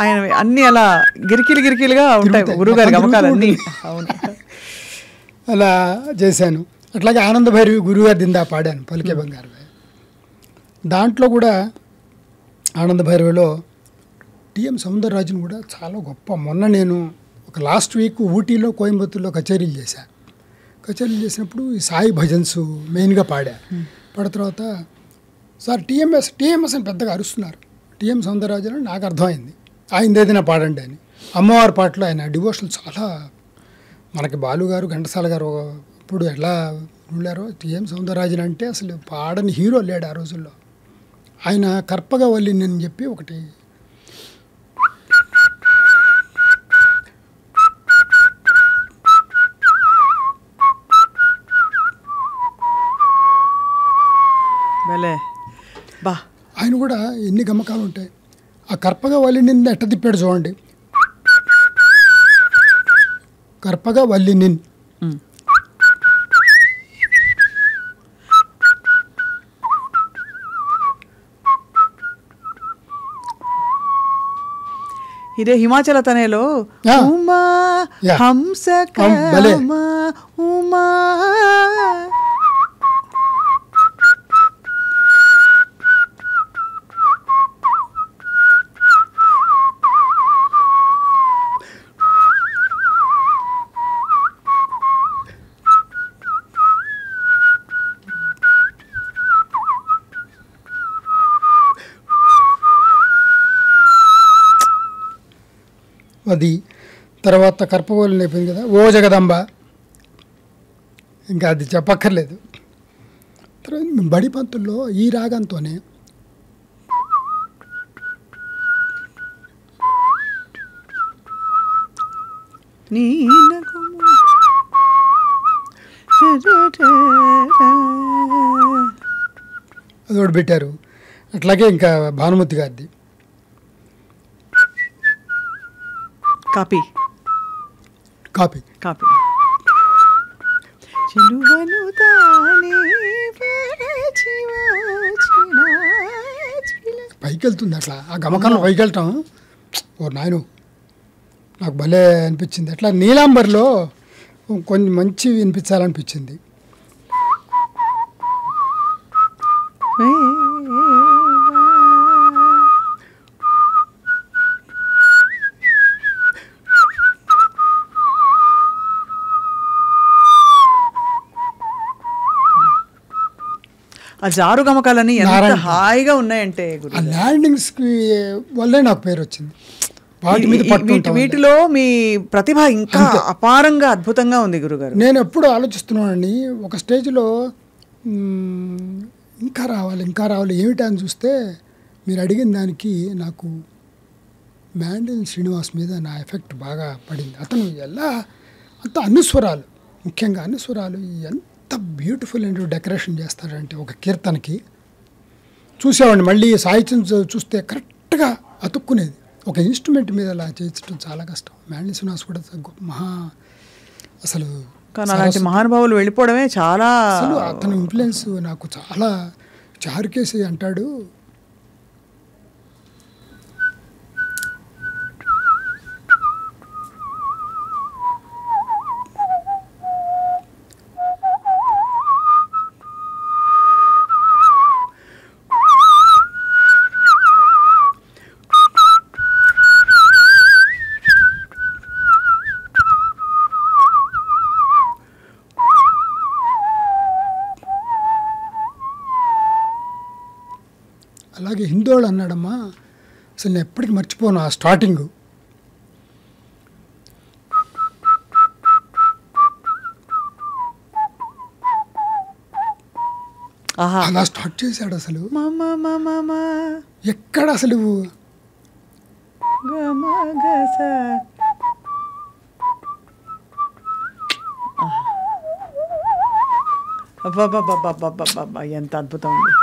ఆయన అన్ని అలా గిరికిలుగా ఉంటాయి గురుగారి గమకాలన్నీ. అవును, అలా చేశాను. అట్లాగే ఆనంద భైరవి గురుగారి దిందా పాడాను పలికే బంగారు. దాంట్లో కూడా ఆనంద భైరవిలో టిఎం సౌందరరాజన్ కూడా చాలా గొప్ప. మొన్న నేను ఒక ఒక లాస్ట్ వీక్ ఊటీలో కోయంబత్తూరులో కచేరీలు చేసినప్పుడు ఈ సాయి భజన్స్ మెయిన్గా పాడా. పాడిన తర్వాత సార్ టీఎంఎస్ అని పెద్దగా అరుస్తున్నారు. టీఎం సౌందరరాజన్ నాకు అర్థమైంది ఆయన ఏదైనా పాడండి అని. అమ్మవారి పాటలో ఆయన డివోషనల్ చాలా, మనకి బాలుగారు ఘంటసాల గారు ఇప్పుడు ఎలా ఉన్నారో టీఎం సౌందరరాజన్ అంటే అసలు పాడని హీరో లేడు ఆ రోజుల్లో. ఆయన కర్పగా వల్లిని అని చెప్పి ఒకటి ఆయన కూడా ఎన్ని గమ్మకాలు ఉంటాయి. ఆ కర్పగా వల్లిని ఎట్ట తిప్పాడు చూడండి. కర్పగా వల్లిని ఇదే హిమాచల తనేలో ఉమా హంస ఉమా అది. తర్వాత కర్పగోళం అయిపోయింది కదా, ఓ జగదంబ, ఇంకా అది చెప్పక్కర్లేదు. తర్వాత బడి పంతుల్లో ఈ రాగంతోనే అది ఒకటి పెట్టారు. అట్లాగే ఇంకా భానుమతి గారిది కాపీ పైకి వెళ్తుంది అట్లా, ఆ గమకంలో పైకి వెళ్తాం. ఓ నాయను నాకు భలే అనిపించింది. అట్లా నీలాంబర్లో కొంచెం మంచి వినిపించాలనిపించింది. ఆ జారు గమకాలని ఎంత హాయిగా ఉన్నాయంటే ఆ ల్యాండింగ్స్ వల్లే నాకు పేరు వచ్చింది. వాటి మీద వీటిలో మీ ప్రతిభ ఇంకా అపారంగా అద్భుతంగా ఉంది గురుగారు. నేను ఎప్పుడు ఆలోచిస్తున్నానండి, ఒక స్టేజ్లో ఇంకా రావాలి ఏమిటా అని చూస్తే మీరు అడిగిన దానికి నాకు మ్యాండిల్ శ్రీనివాస్ మీద నా ఎఫెక్ట్ బాగా పడింది. అతను ఎలా అంత అనుస్వరాలు, ముఖ్యంగా అనుస్వరాలు ఎంత బ్యూటిఫుల్ అండ్ డెకరేషన్ చేస్తారంటే ఒక కీర్తనకి చూసేవాడిని. మళ్ళీ సాహిత్యం చూస్తే కరెక్ట్గా అతుక్కునేది. ఒక ఇన్స్ట్రుమెంట్ మీద అలా చేయించడం చాలా కష్టం. మ్యాండిల్ శ్రీనివాస్ కూడా మహా అసలు అలాంటి మహానుభావులు వెళ్ళిపోవడమే చాలా, అసలు అతని ఇన్ఫ్లుయెన్స్ నాకు చాలా. చారుకేసి అంటాడు, అలాగే హిందోళ్ళు అన్నాడమ్మా, అసలు నేను ఎప్పటికీ మర్చిపోను ఆ స్టార్టింగ్. అలా స్టార్ట్ చేశాడు అసలు. ఎక్కడ అసలు ఎంత అద్భుతం ఉంది.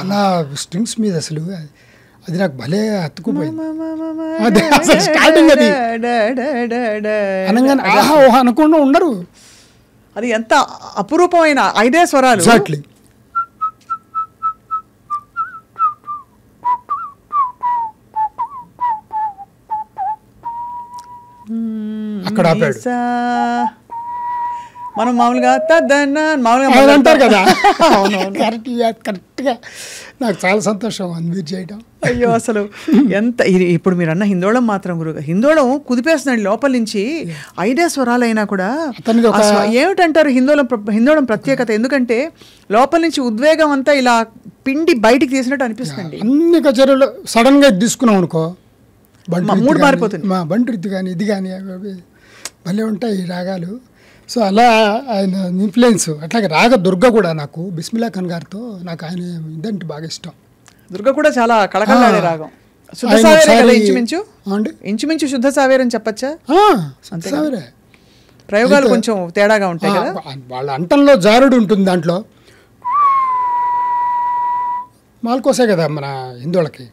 అలా స్ట్రింగ్స్ మీద అసలు అది నాకు భలే హత్తుకుపోయింది. అదే అసలు స్టార్టింగ్ అది అనగానే ఆహా ఓహా అనకుండా ఉండరు. అది ఎంత అపురూపమైన 5 స్వరాలు. ఎగ్జాక్ట్లీ. అక్కడ ఆపాడు. మనం మామూలుగా తద్దన్న మామూలుగా ఆయన అంటారు కదా. అవునవును. కరెక్ట్గా నాకు చాలా సంతోషం అది మీరు చేయడం. అయ్యో అసలు ఎంత ఇప్పుడు మీరు అన్న హిందోళం మాత్రం గురుగా హిందోళం కుదిపేస్తున్నాడు లోపల నుంచి 5 స్వరాలైనా కూడా. అతనిది ఒక ఏమిటంటారు హిందోళం ప్రత్యేకత? ఎందుకంటే లోపల నుంచి ఉద్వేగం అంతా ఇలా పిండి బయటికి తీసినట్టు అనిపిస్తుంది. అన్ని కచేరీలు సడన్గా తీసుకున్నాం అనుకో మూడు మారిపోతుంది. బంటు రీతి కానీ ఇది కానీ అవి భలే ఉంటాయి ఈ రాగాలు. సో అలా ఆయన ఇన్ఫ్లుయెన్స్. అట్లాగే రాగ దుర్గ కూడా నాకు బిస్మిల్లా ఖాన్ గారితో నాకు ఆయన ఇదంటే బాగా ఇష్టం. దుర్గ కూడా చాలా కళకళలాడే రాగం. శుద్ధ సావేరే కదా ఇంచుమించు? ఇంచుమించు శుద్ధ సావేరని చెప్పచ్చా? సావేరే. ప్రయోగాలు కొంచెం తేడాగా ఉంటాయి కదా. వాళ్ళ అంటంలో జారుడు ఉంటుంది, దాంట్లో మాల్కోసే కదా మన హిందువులకి.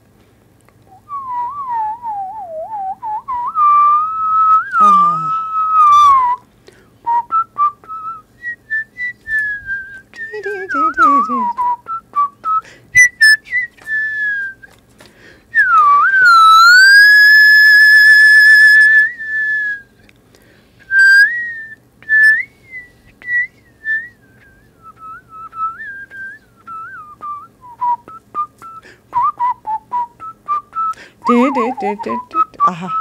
ఆహా.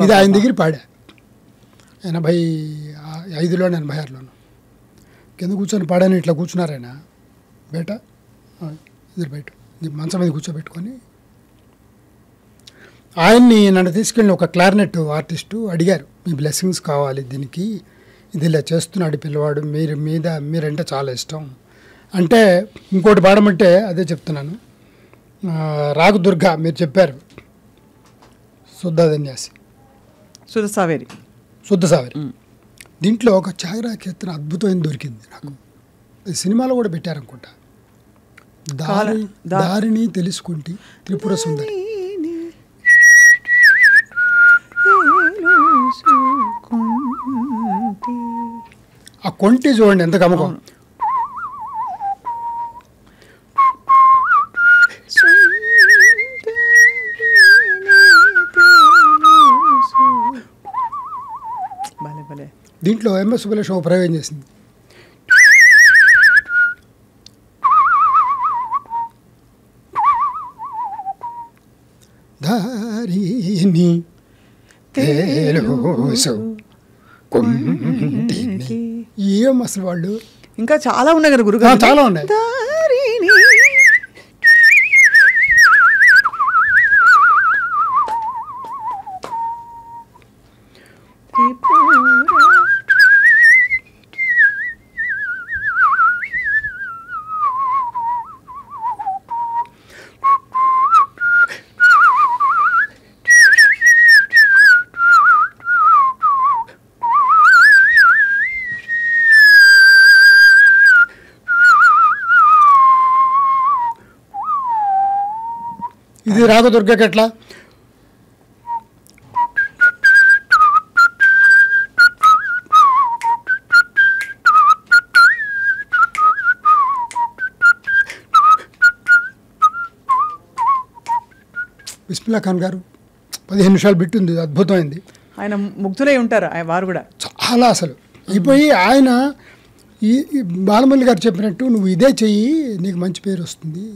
ఇది ఆయన దగ్గర పాడా 85లోను 86లోను. కింద కూర్చొని పాడాను. ఇట్లా కూర్చున్నారు ఆయన బయట, ఇద్దరు బయట మంచం మీద కూర్చోబెట్టుకొని. ఆయన్ని నన్ను తీసుకెళ్ళిన ఒక క్లారినెట్ ఆర్టిస్టు అడిగారు, మీ బ్లెస్సింగ్స్ కావాలి దీనికి, ఇది ఇలా చేస్తున్నాడు పిల్లవాడు, మీరంటే చాలా ఇష్టం అంటే. ఇంకోటి పాడమంటే అదే చెప్తున్నాను. రాగదుర్గ మీరు చెప్పారు, శుద్ధధన్యాసి, శుద్ధ సావేరి. దీంట్లో ఒక ఛాయరా కీర్తన అద్భుతమైన దొరికింది నాకు. సినిమాలో కూడా పెట్టారనుకుంటా. దారిని తెలుసుకుంటే త్రిపుర సుందరి. ఆ కొంటి చూడండి ఎంత గమకం. దీంట్లో ఎంఎస్ సుబ్బలక్ష్మి ప్రయోగం చేసింది. దారిని ఏం అసలు వాళ్ళు ఇంకా చాలా ఉన్నాయి కదా గురుగారు. చాలా ఉన్నాయి. ఇది రాగదుర్గకి ఎట్లా? బిస్మిల్లా ఖాన్ గారు 15 నిమిషాలు బిట్టుంది, అద్భుతమైంది. ఆయన ముగ్ధులై ఉంటారు వారు కూడా చాలా. అసలు అయిపోయి ఆయన ఈ బాలమల్లి గారు చెప్పినట్టు నువ్వు ఇదే చెయ్యి, నీకు మంచి పేరు వస్తుంది,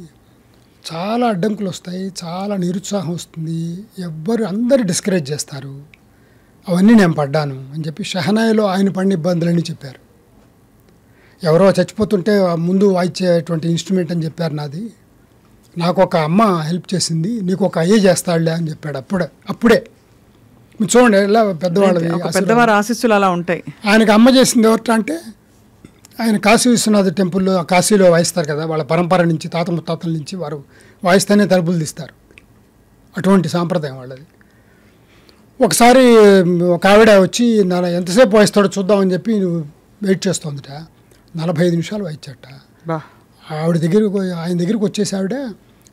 చాలా అడ్డంకులు వస్తాయి, చాలా నిరుత్సాహం వస్తుంది, అందరు డిస్కరేజ్ చేస్తారు, అవన్నీ నేను పడ్డాను అని చెప్పి షహనాయిలో ఆయన పడిన ఇబ్బందులన్నీ చెప్పారు. ఎవరో చచ్చిపోతుంటే ఆ ముందు వాయించేటువంటి ఇన్స్ట్రుమెంట్ అని చెప్పారు నాది. నాకు ఒక అమ్మ హెల్ప్ చేసింది, నీకు ఒక అయ్యే చేస్తాడులే అని చెప్పాడు. అప్పుడే మీరు చూడండి ఎలా పెద్దవాళ్ళవి ఒక పెద్దవారి ఆశీస్సులు అలా ఉంటాయి. ఆయనకు అమ్మ చేసింది ఎవరు అంటే, ఆయన కాశీ విశ్వనాథ టెంపుల్లో కాశీలో వాయిస్తారు కదా, వాళ్ళ పరంపర నుంచి తాత ముత్తాతల నుంచి వారు వాయిస్తేనే తలుపులు తీస్తారు. అటువంటి సాంప్రదాయం వాళ్ళది. ఒకసారి ఒక ఆవిడ వచ్చి ఎంతసేపు వాయిస్తాడో చూద్దామని చెప్పి నువ్వు వెయిట్ చేస్తోందిట. 45 నిమిషాలు వాయించట. ఆయన దగ్గరికి వచ్చేసి ఆవిడ,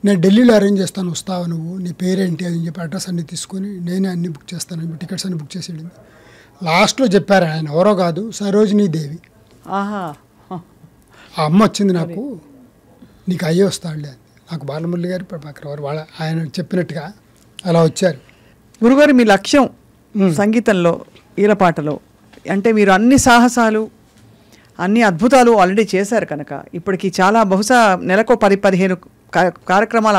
నేను ఢిల్లీలో అరేంజ్ చేస్తాను, వస్తావు నువ్వు, నీ పేరేంటి అని చెప్పి అడ్రస్ అన్నీ తీసుకొని నేనే అన్నీ బుక్ చేస్తాను, టికెట్స్ అన్నీ బుక్ చేసి వెళ్ళింది. లాస్ట్లో చెప్పారు ఆయన, ఎవరో కాదు సరోజినీ దేవి. ఆ అమ్మ వచ్చింది నాకు, నీకు అయ్యే వస్తాడులే అని. నాకు బాలమురళి గారు ప్రభాకర్ వాళ్ళ ఆయన చెప్పినట్టుగా అలా వచ్చారు. గురుగారు మీ లక్ష్యం సంగీతంలో, ఈలపాటలో అంటే మీరు అన్ని సాహసాలు అన్ని అద్భుతాలు ఆల్రెడీ చేశారు కనుక ఇప్పటికి చాలా బహుశా నెలకు 10-15 కార్యక్రమాలు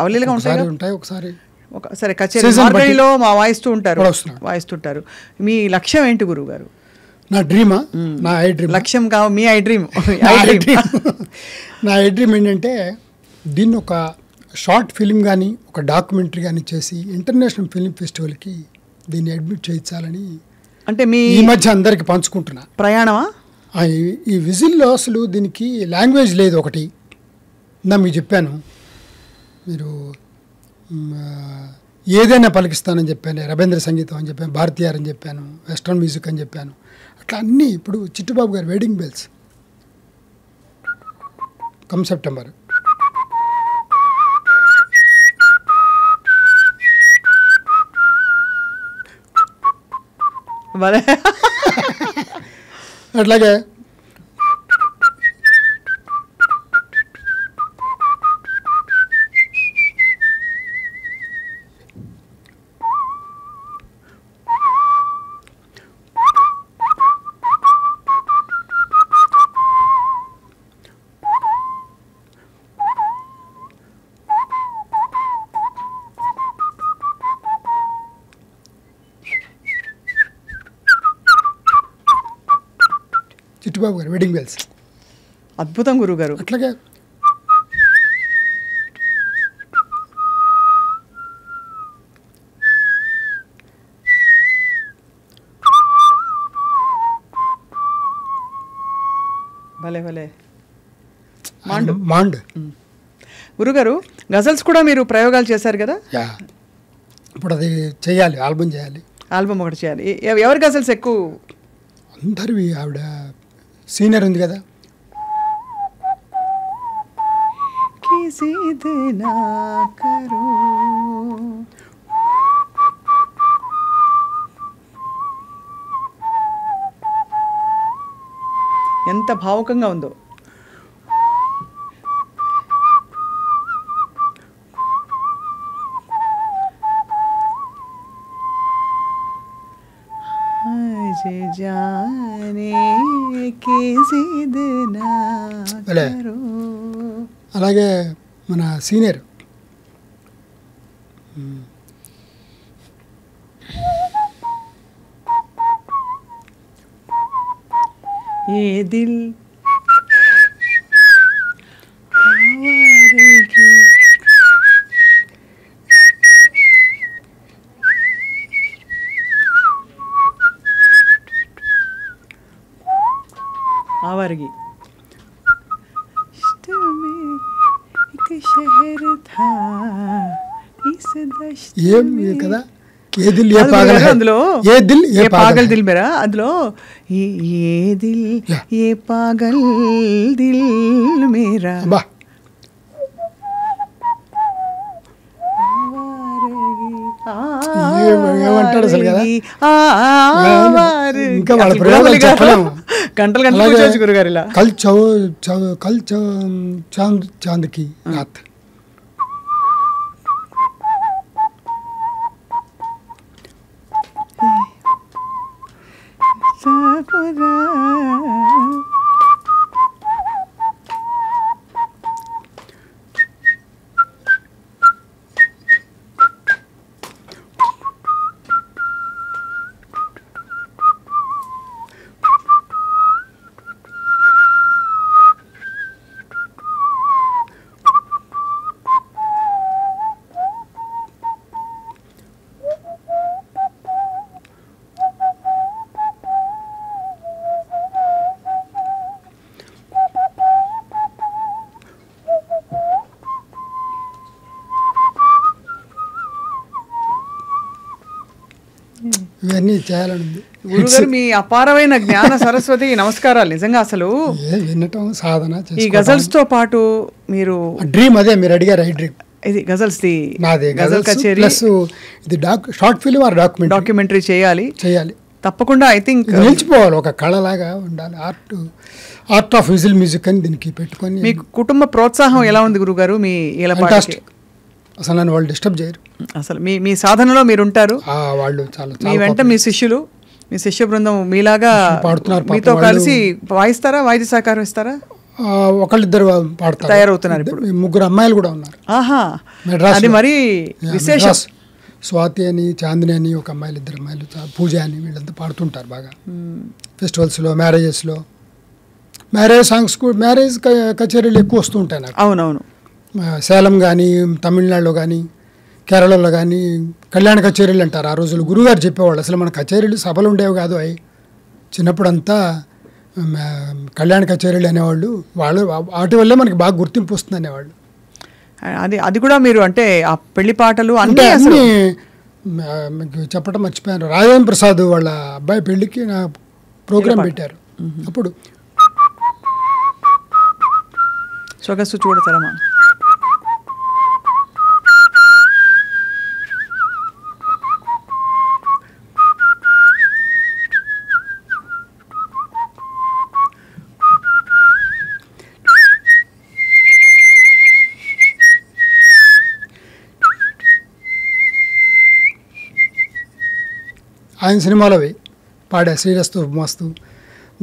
అవలీలుగా ఉంటాయి. ఒకసారి కచేరీ మార్గడిలో వాయిస్తుంటారు. మీ లక్ష్యం ఏంటి గురువు గారు? నా డ్రీమా, నా ఐ డ్రీమ్. లక్ష్యం కావు, మీ ఐ డ్రీమ్. నా ఐ డ్రీమ్ ఏంటంటే దీన్ని ఒక షార్ట్ ఫిలిం కానీ ఒక డాక్యుమెంటరీ కానీ చేసి ఇంటర్నేషనల్ ఫిలిం ఫెస్టివల్కి దీన్ని అడ్మిట్ చేయించాలని, అంటే మీ ఈ మధ్య అందరికి పంచుకుంటున్నా. ప్రయాణమా? ఈ విజిల్లో అసలు దీనికి లాంగ్వేజ్ లేదు. ఒకటి మీకు చెప్పాను, మీరు ఏదైనా పలికిస్తానని చెప్పాను, రవీంద్ర సంగీతం అని చెప్పాను, భారతీయార్ అని చెప్పాను, వెస్ట్రన్ మ్యూజిక్ అని చెప్పాను. అట్లా అన్నీ ఇప్పుడు చిట్టుబాబు గారు వెడ్డింగ్ బెల్స్ కమ్ సెప్టెంబర్, అట్లాగే చిట్టుబాబు గారు వెడ్డింగ్ బెల్స్. అద్భుతం గురుగారు. అట్లాగే భలే భలే మాండ్. గురుగారు గజల్స్ కూడా మీరు ప్రయోగాలు చేశారు కదా? ఇప్పుడు అది చేయాలి, ఆల్బమ్ చేయాలి. ఆల్బమ్ ఒకటి చేయాలి. ఎవరి గజల్స్ ఎక్కువ? అందరివి. ఆవిడ సీనియర్ ఉంది కదా, ఎంత భావుకంగా ఉందో. అలాగే మన సీనియర్ ఏ దిల్ आवारगी ये కదా ఏ దిల్ ఏ పాగల్ హై, అందులో ఏ దిల్ ఏ పాగల్ దిల్ మేరా, అందులో ఏ దిల్ ఏ పాగల్ దిల్ మేరా. బా ఏమంటాడు అసలు కదా, ఇంకా వాళ్ళ ప్రయోగాలు చెప్పలేము. గంటలు గంటలు గురుగారు ఇలా కల్ చౌ కల్ చాంద్ చాంద్కి రాత్. ఇవన్నీ చేయాలని ఉంది. గురుగారు మీ అపారమైన జ్ఞాన సరస్వతి నమస్కారాలు. నిజంగా అసలు వినటం సాధన ఈ గజల్స్ తో పాటు మీరు డ్రీమ్ అదే మీరు అడిగారు ఐ డ్రీమ్ ఇది గజల్స్ ది నాదే గజల్ కచేరీ ప్లస్ ఇది షార్ట్ ఫిల్మ్ ఆర్ డాక్యుమెంటరీ చేయాలి తప్పకుండా. ఐ థింక్ నిలిచిపోవాలి, ఒక కళలాగా ఉండాలి. ఆర్ట్ ఆఫ్ విజిల్ మ్యూజిక్ అని దీనికి పెట్టుకొని. మీ కుటుంబ ప్రోత్సాహం ఎలా ఉంది గురుగారు మీ ఈలపాటకి? అసలు నన్ను వాళ్ళు డిస్టర్బ్ చేయరు. అసలు మీ సాధనలో మీరు ఉంటారు, వాళ్ళు చాలా మీ వెంట మీ శిష్యులు, మీ శిష్య బృందం మీలాగా పాడుతున్నారు, మీతో కలిసి వాయిస్తారా, వాయిద్య సహకారం ఇస్తారా? ఒకళ్ళిద్దరు పాడతారు, తయారవుతున్నారు. ఇప్పుడు 3 అమ్మాయిలు కూడా ఉన్నారు. అది మరి విశేషం. స్వాతి అని, చాందిని అని ఒక అమ్మాయిలు, 2 అమ్మాయిలు, పూజ అని, వీళ్ళంతా పాడుతుంటారు బాగా ఫెస్టివల్స్లో, మ్యారేజెస్లో. మ్యారేజ్ సాంగ్స్ మ్యారేజ్ కచేరీలు ఎక్కువ వస్తూ ఉంటాయి నాకు. అవునవును. సేలం కానీ, తమిళనాడులో కానీ, కేరళలో కానీ కళ్యాణ కచేరీలు అంటారు. ఆ రోజులు గురుగారు చెప్పేవాళ్ళు అసలు మన కచేరీలు సభలు ఉండేవి కాదు. చిన్నప్పుడంతా కళ్యాణ కచేరీలు అనేవాళ్ళు. వాటి వల్లే మనకి బాగా గుర్తింపు వస్తుంది అనేవాళ్ళు. అది కూడా మీరు అంటే ఆ పెళ్లి పాటలు అంటే మీకు చెప్పడం మర్చిపోయాను. రాజేంద్ర ప్రసాద్ వాళ్ళ అబ్బాయి పెళ్లికి నా ప్రోగ్రాం పెట్టారు. అప్పుడు సొగసు చూడతరమా ఆయన సినిమాలో పాడా శ్రీరస్తు మస్తు.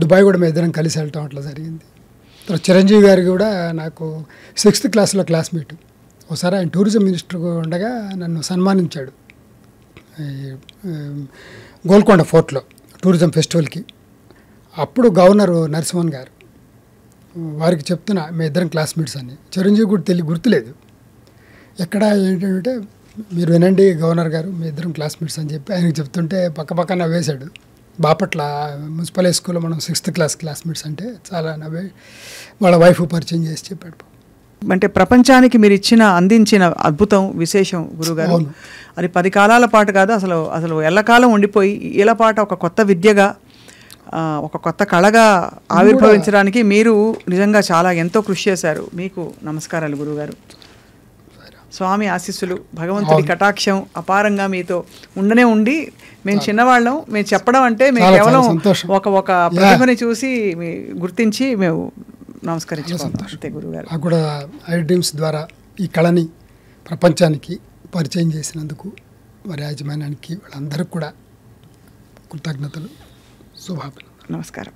దుబాయ్ కూడా మేము ఇద్దరం కలిసి వెళ్ళటం అట్లా జరిగింది. తర్వాత చిరంజీవి గారికి కూడా నాకు 6th క్లాస్లో క్లాస్మేట్. ఒకసారి ఆయన టూరిజం మినిస్టర్గా ఉండగా నన్ను సన్మానించాడు గోల్కొండ ఫోర్ట్లో టూరిజం ఫెస్టివల్కి. అప్పుడు గవర్నర్ నరసింహన్ గారు వారికి చెప్తున్నా మీ ఇద్దరం క్లాస్మేట్స్ అని. చిరంజీవి కూడా గుర్తులేదు. ఎక్కడ ఏంటంటే మీరు వినండి గవర్నర్ గారు మీ ఇద్దరం క్లాస్మేట్స్ అని చెప్పి ఆయనకు చెప్తుంటే పక్క నవ్వేశాడు. బాపట్ల మున్సిపల్ హై స్కూల్లో మనం 6th క్లాస్ క్లాస్మేట్స్ అంటే చాలా నవ్వే వాళ్ళ వైఫ్ పరిచయం చేసి చెప్పాడు. అంటే ప్రపంచానికి మీరు అందించిన అద్భుతం విశేషం గురుగారు. అది 10 కాలాల పాటు కాదు, అసలు ఎల్లకాలం ఉండిపోయి ఈల పాట ఒక కొత్త విద్యగా, ఒక కొత్త కళగా ఆవిర్భవించడానికి మీరు నిజంగా చాలా ఎంతో కృషి చేశారు. మీకు నమస్కారాలు గురుగారు. స్వామి ఆశీస్సులు, భగవంతుడి కటాక్షం అపారంగా మీతో ఉండి మేము చిన్నవాళ్ళం, మేము చెప్పడం అంటే మేము కేవలం ఒక ప్రతిభని చూసి గుర్తించి మేము నమస్కరించుకుంటాం అంతే గురుగారు. నాకు కూడా ఐ డ్రీమ్స్ ద్వారా ఈ కళని ప్రపంచానికి పరిచయం చేసినందుకు వారి యాజమాన్యానికి వాళ్ళందరికీ కూడా కృతజ్ఞతలు, శుభాభినందనలు. నమస్కారం.